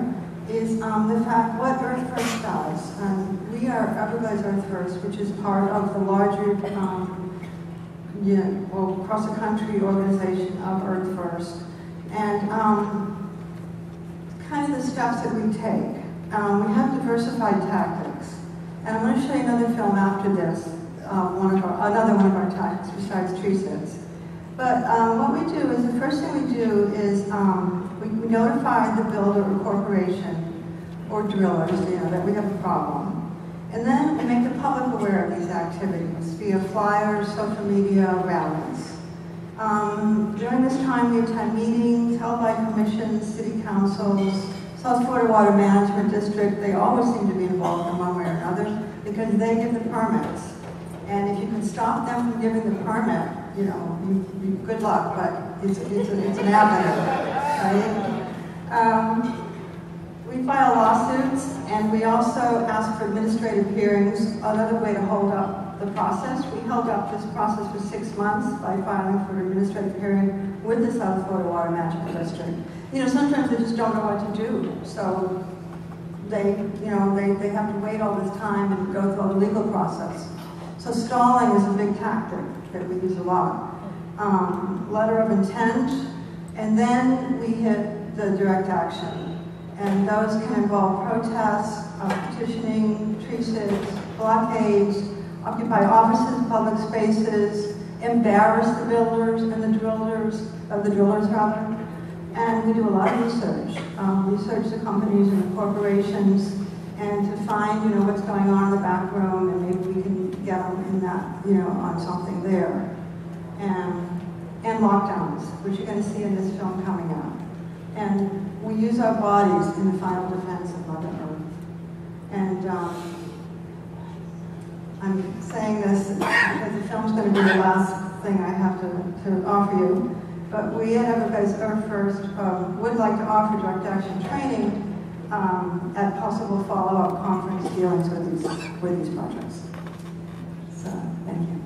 is the fact what Earth First does. We are Everglades Earth First, which is part of the larger across the country organization of Earth First. And kind of the steps that we take. We have diversified tactics. And I'm going to show you another film after this, another one of our tactics besides tree sits. But what we do is, the first thing we do is we notify the builder or corporation or drillers, that we have a problem. And then we make the public aware of these activities via flyers, social media, rallies. During this time, we attend meetings held by commissions, city councils, South Florida Water Management District. They always seem to be involved in one way or another because they give the permits. And if you can stop them from giving the permit, good luck, but it's an avenue, right? We file lawsuits, and we also ask for administrative hearings, another way to hold up the process. We held up this process for 6 months by filing for an administrative hearing with the South Florida Water Management District. Sometimes they just don't know what to do, so they have to wait all this time and go through all the legal process. So stalling is a big tactic that we use a lot. Letter of intent, and then we hit the direct action. And those can involve protests, petitioning, tree sits, blockades, occupy offices, public spaces, embarrass the builders and the drillers, and we do a lot of research. Research the companies and the corporations, and to find, what's going on in the back room, and maybe we can get them in that, on something there. And lockdowns, which you're going to see in this film coming out. And we use our bodies in the final defense of Mother Earth. And I'm saying this because the film's going to be the last thing I have to offer you. But we at Everglades Earth First would like to offer direct action training at possible follow-up conference dealings with these projects. So, thank you.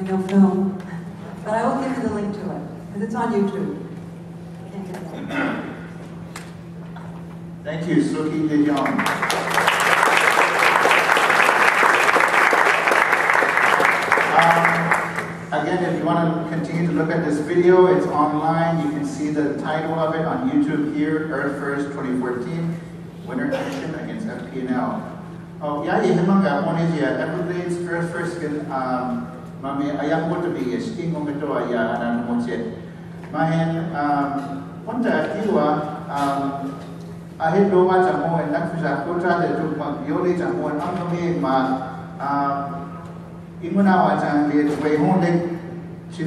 No film, but I will give you the link to it, because it's on YouTube. Can't get that. Thank you, Suki De Jong. Again, if you want to continue to look at this video, it's online. You can see the title of it on YouTube here, Earth First 2014, Winter Action Against FP&L. Yeah, Everglades Earth First can Mami ayam ko to be sting on ito aya anan mo set. Mahen punta kiwa ahit doa jamo nak fusa kota de tu mag yoli jamo ang kami ma imuna wa jang de way hon de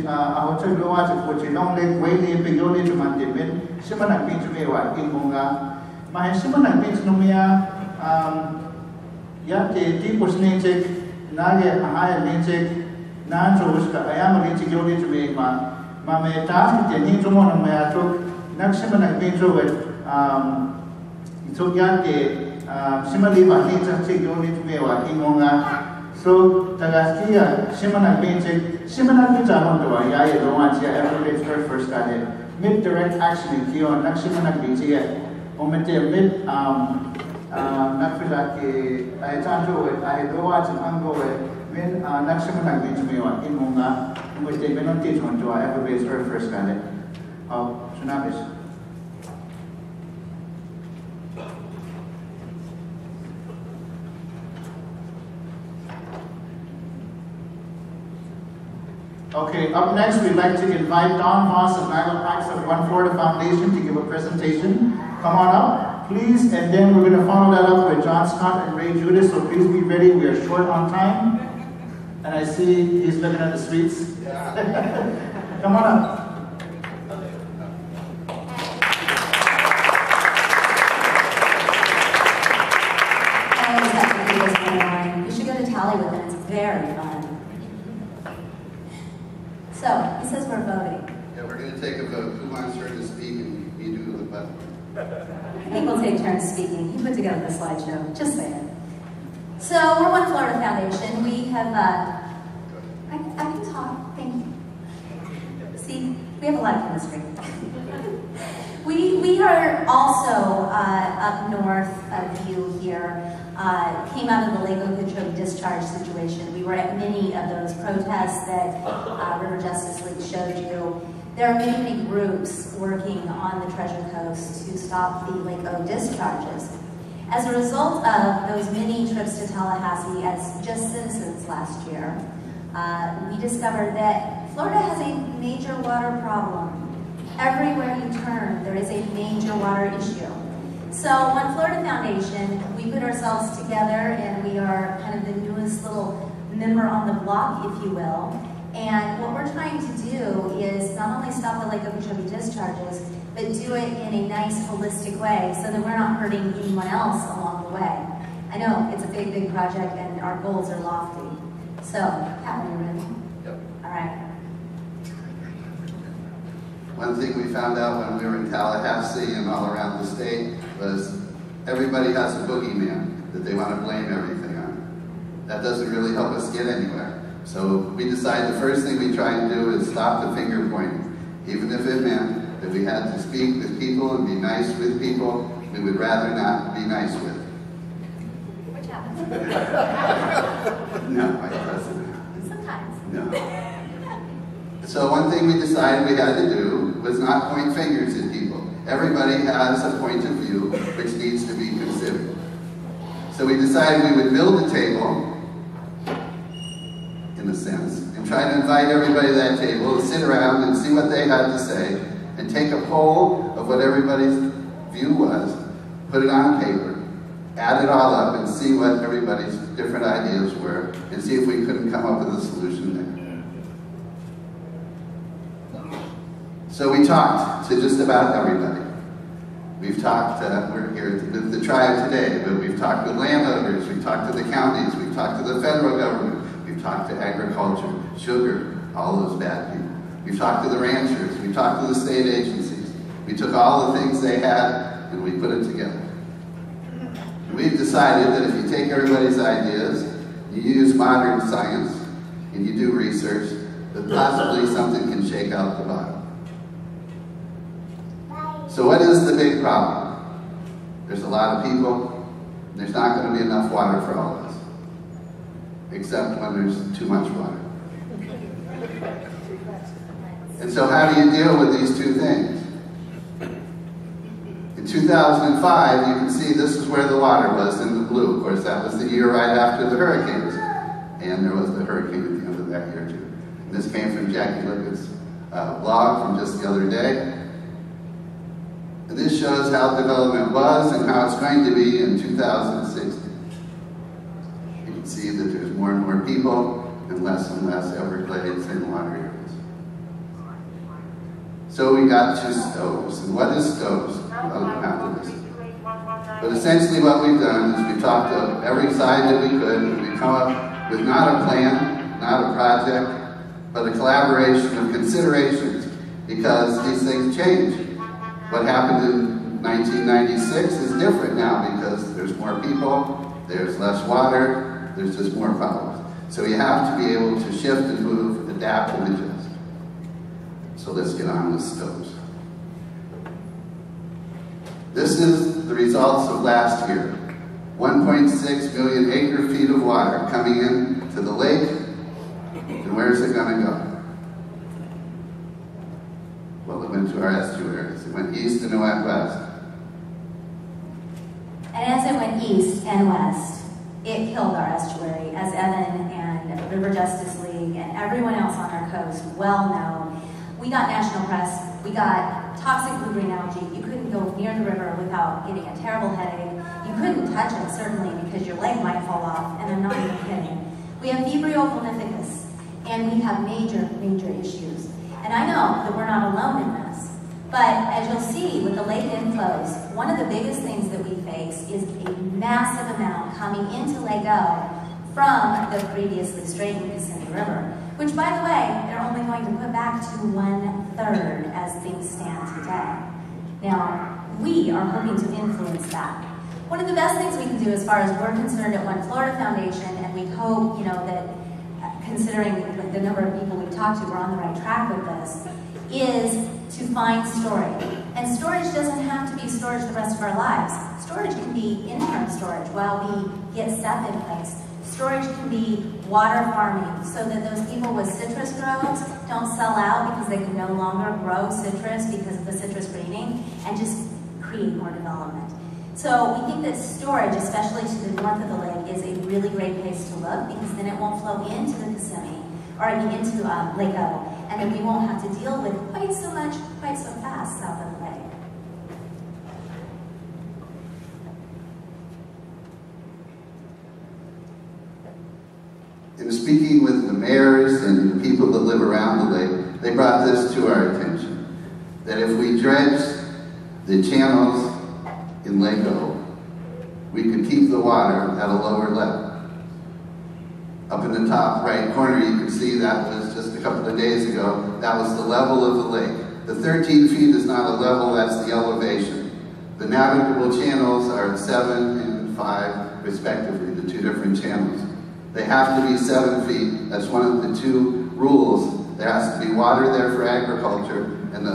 aho cha doa cha ko chi nong le way le pe yoli tu man de men simana pi tu me wa imunga Maheshima nagpins numia yake tipos netek nage ahaya netek nan troska ayam netek yoni tume ma me task te ni tumo numia tok nakshima nagpins rovet itok yake shima liba netek yoni tume wa kingonga so tagaskia shima nagpins shima nagpins amon to ya ye longa chia Everglades first kade mid direct action in Kyo nakshima nagpins ye Momente mid nakfila ke ay tanjo ay doa chin ango min nakshima nagbi tumewa in munga momente menon teach on to Everglades first kale sunabis. Okay, up next we'd like to invite Don Moss of Nyla Pikes of One Florida Foundation to give a presentation. Come on up, please, and then we're going to follow that up with John Scott and Ray Judas, so please be ready. We are short on time. And I see he's looking at the streets. Come on up. You should go to Tally with it, it's very fun. So, he says we're voting. Yeah, we're going to take a vote. Who wants her to speak and you do the button? I think we'll take turns speaking. He put together the slideshow, just saying. So, we're One Florida Foundation. We have, I can talk, thank you. See, we have a lot of chemistry. We are also up north of you here, came out of the Lake Okeechobee discharge situation. We were at many of those protests that River Justice League showed you. There are many groups working on the Treasure Coast to stop the Lake O discharges. As a result of those many trips to Tallahassee as just citizens last year, we discovered that Florida has a major water problem. Everywhere you turn, there is a major water issue. So One Florida Foundation, we put ourselves together and we are kind of the newest little member on the block, if you will. And what we're trying to do is not only stop the Lake Okeechobee discharges, but do it in a nice, holistic way so that we're not hurting anyone else along the way. I know it's a big, big project and our goals are lofty. So, Pat, are you ready? Yep. All right. One thing we found out when we were in Tallahassee and all around the state was everybody has a boogeyman that they want to blame everything on. That doesn't really help us get anywhere. So we decided the first thing we try and do is stop the finger pointing. Even if it meant that we had to speak with people and be nice with people, we would rather not be nice with. Which happens. No, it doesn't. Sometimes. No. So one thing we decided we had to do was not point fingers at people. Everybody has a point of view which needs to be considered. So we decided we would build a table, in a sense, and try to invite everybody to that table to sit around and see what they had to say, and take a poll of what everybody's view was, put it on paper, add it all up and see what everybody's different ideas were, and see if we couldn't come up with a solution there. So we talked to just about everybody. We've talked, we're here with the tribe today, but we've talked with landowners, we've talked to the counties, we've talked to the federal government, we've talked to agriculture, sugar, all those bad people. We've talked to the ranchers, we've talked to the state agencies. We took all the things they had and we put it together. And we've decided that if you take everybody's ideas, you use modern science, and you do research, that possibly something can shake out the bottom. So what is the big problem? There's a lot of people, and there's not going to be enough water for all of us. Except when there's too much water. And so how do you deal with these two things? In 2005, you can see this is where the water was in the blue. Of course, that was the year right after the hurricanes. And there was the hurricane at the end of that year, too. And this came from Jackie Lippett's blog from just the other day. And this shows how development was and how it's going to be in 2060. You can see that there's more and more people and less Everglades and water areas. So we got two stoves. And what is stoves? I'll come out to this. But essentially what we've done is we've talked to every side that we could, and we've come up with not a plan, not a project, but a collaboration of considerations, because these things change. What happened in 1996 is different now because there's more people, there's less water, there's just more problems. So you have to be able to shift and move, adapt and adjust. So let's get on with stoves. This is the results of last year. 1.6 million acre-feet of water coming in to the lake, and where's it going to go? Well, it went to our estuaries. It went east and it went west. And as it went east and west, it killed our estuary, as Evan and River Justice League and everyone else on our coast well know. We got national press. We got toxic blue-green algae. You couldn't go near the river without getting a terrible headache. You couldn't touch it, certainly, because your leg might fall off, and I'm not even kidding. We have Vibrio vulnificus, and we have major, major issues. And I know that we're not alone in this, but as you'll see with the lake inflows, one of the biggest things that we face is a massive amount coming into Lake O from the previously strained Kissimmee River, which, by the way, they're only going to put back to 1/3 as things stand today. Now, we are hoping to influence that. One of the best things we can do as far as we're concerned at One Florida Foundation, and we hope, that considering the number of people we've talked to, we're on the right track with this, is to find storage. And storage doesn't have to be storage the rest of our lives. Storage can be interim storage while we get SEP in place. Storage can be water farming so that those people with citrus groves don't sell out because they can no longer grow citrus because of the citrus greening, and just create more development. So we think that storage, especially to the north of the lake, is a really great place to look, because then it won't flow into the Kissimmee, or into Lake O, and then we won't have to deal with quite so much, quite so fast south of the lake. In speaking with the mayors and the people that live around the lake, they brought this to our attention, that if we dredge the channels in Lake O, we could keep the water at a lower level. Up in the top right corner, you can see that was just a couple of days ago, that was the level of the lake. The 13 feet is not a level, that's the elevation. The navigable channels are at 7 and 5, respectively, the two different channels. They have to be 7 feet. That's one of the two rules. There has to be water there for agriculture, and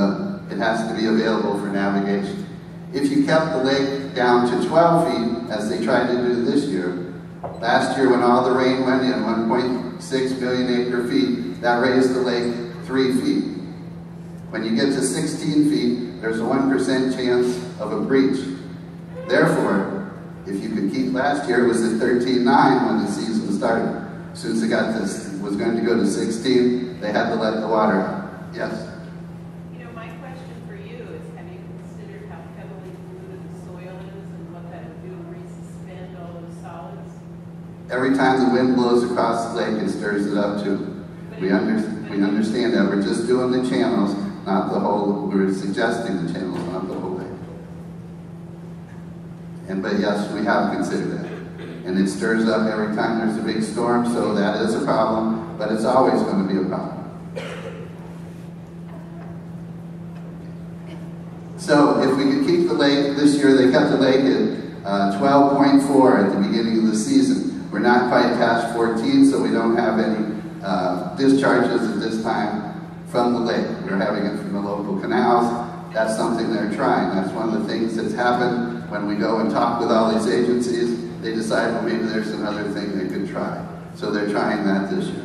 it has to be available for navigation. If you kept the lake down to 12 feet, as they tried to do this year, last year when all the rain went in, 1.6 million acre feet, that raised the lake 3 feet. When you get to 16 feet, there's a 1% chance of a breach. Therefore, if you could keep last year, it was at 13.9 when the season started. As soon as it got this, was going to go to 16, they had to let the water out. Yes? My question for you is, have you considered how heavily polluted the soil is and what that would do to resuspend all those solids? Every time the wind blows across the lake, it stirs it up too. We understand that. We're just doing the channels, not the whole, we're suggesting the channels, not the whole lake. But yes, we have considered that. And it stirs up every time there's a big storm, so that is a problem, but it's always going to be a problem. So if we could keep the lake, this year they kept the lake at 12.4 at the beginning of the season. We're not quite past 14, so we don't have any discharges at this time from the lake. We're having it from the local canals. That's something they're trying. That's one of the things that's happened when we go and talk with all these agencies. They decide, well, maybe there's another thing they could try. So they're trying that this year.